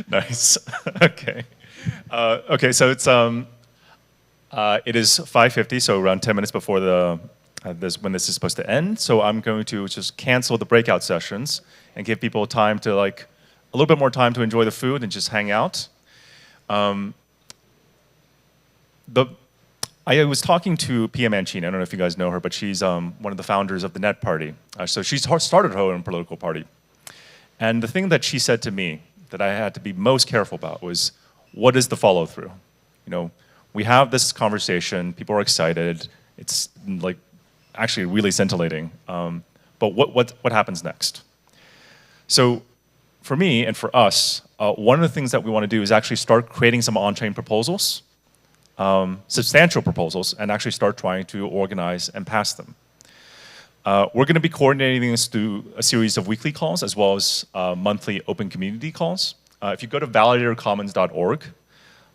Nice. Okay. Okay. So it's it is 5:50, so around 10 minutes before the when this is supposed to end. So I'm going to just cancel the breakout sessions and give people time to like a little bit more time to enjoy the food and just hang out. I was talking to Pia Mancini. I don't know if you guys know her, but she's one of the founders of the Net Party. So she started her own political party. And the thing that she said to me that I had to be most careful about was, what is the follow through? We have this conversation, people are excited, it's like actually really scintillating, but what happens next? So for me and for us, one of the things that we want to do is actually start creating some on-chain proposals, substantial proposals, and actually start trying to organize and pass them. We're going to be coordinating this through a series of weekly calls as well as monthly open community calls. If you go to validatorcommons.org,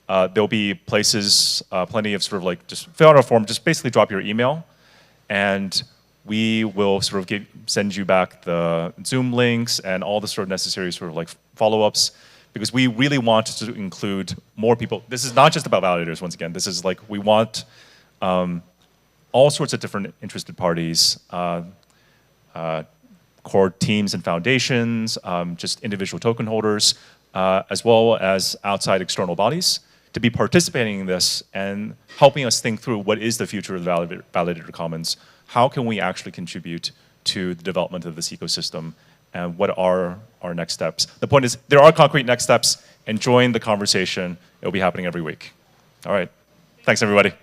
there'll be places, plenty of sort of like just fill out a form, just basically drop your email, and we will sort of send you back the Zoom links and all the sort of necessary sort of like follow-ups, because we really want to include more people. This is not just about validators, once again. This is like, we want all sorts of different interested parties, core teams and foundations, just individual token holders, as well as outside external bodies to be participating in this and helping us think through what is the future of the Validator Commons. How can we actually contribute to the development of this ecosystem, and what are our next steps? The point is, there are concrete next steps, and join the conversation. It'll be happening every week. All right. Thanks, everybody.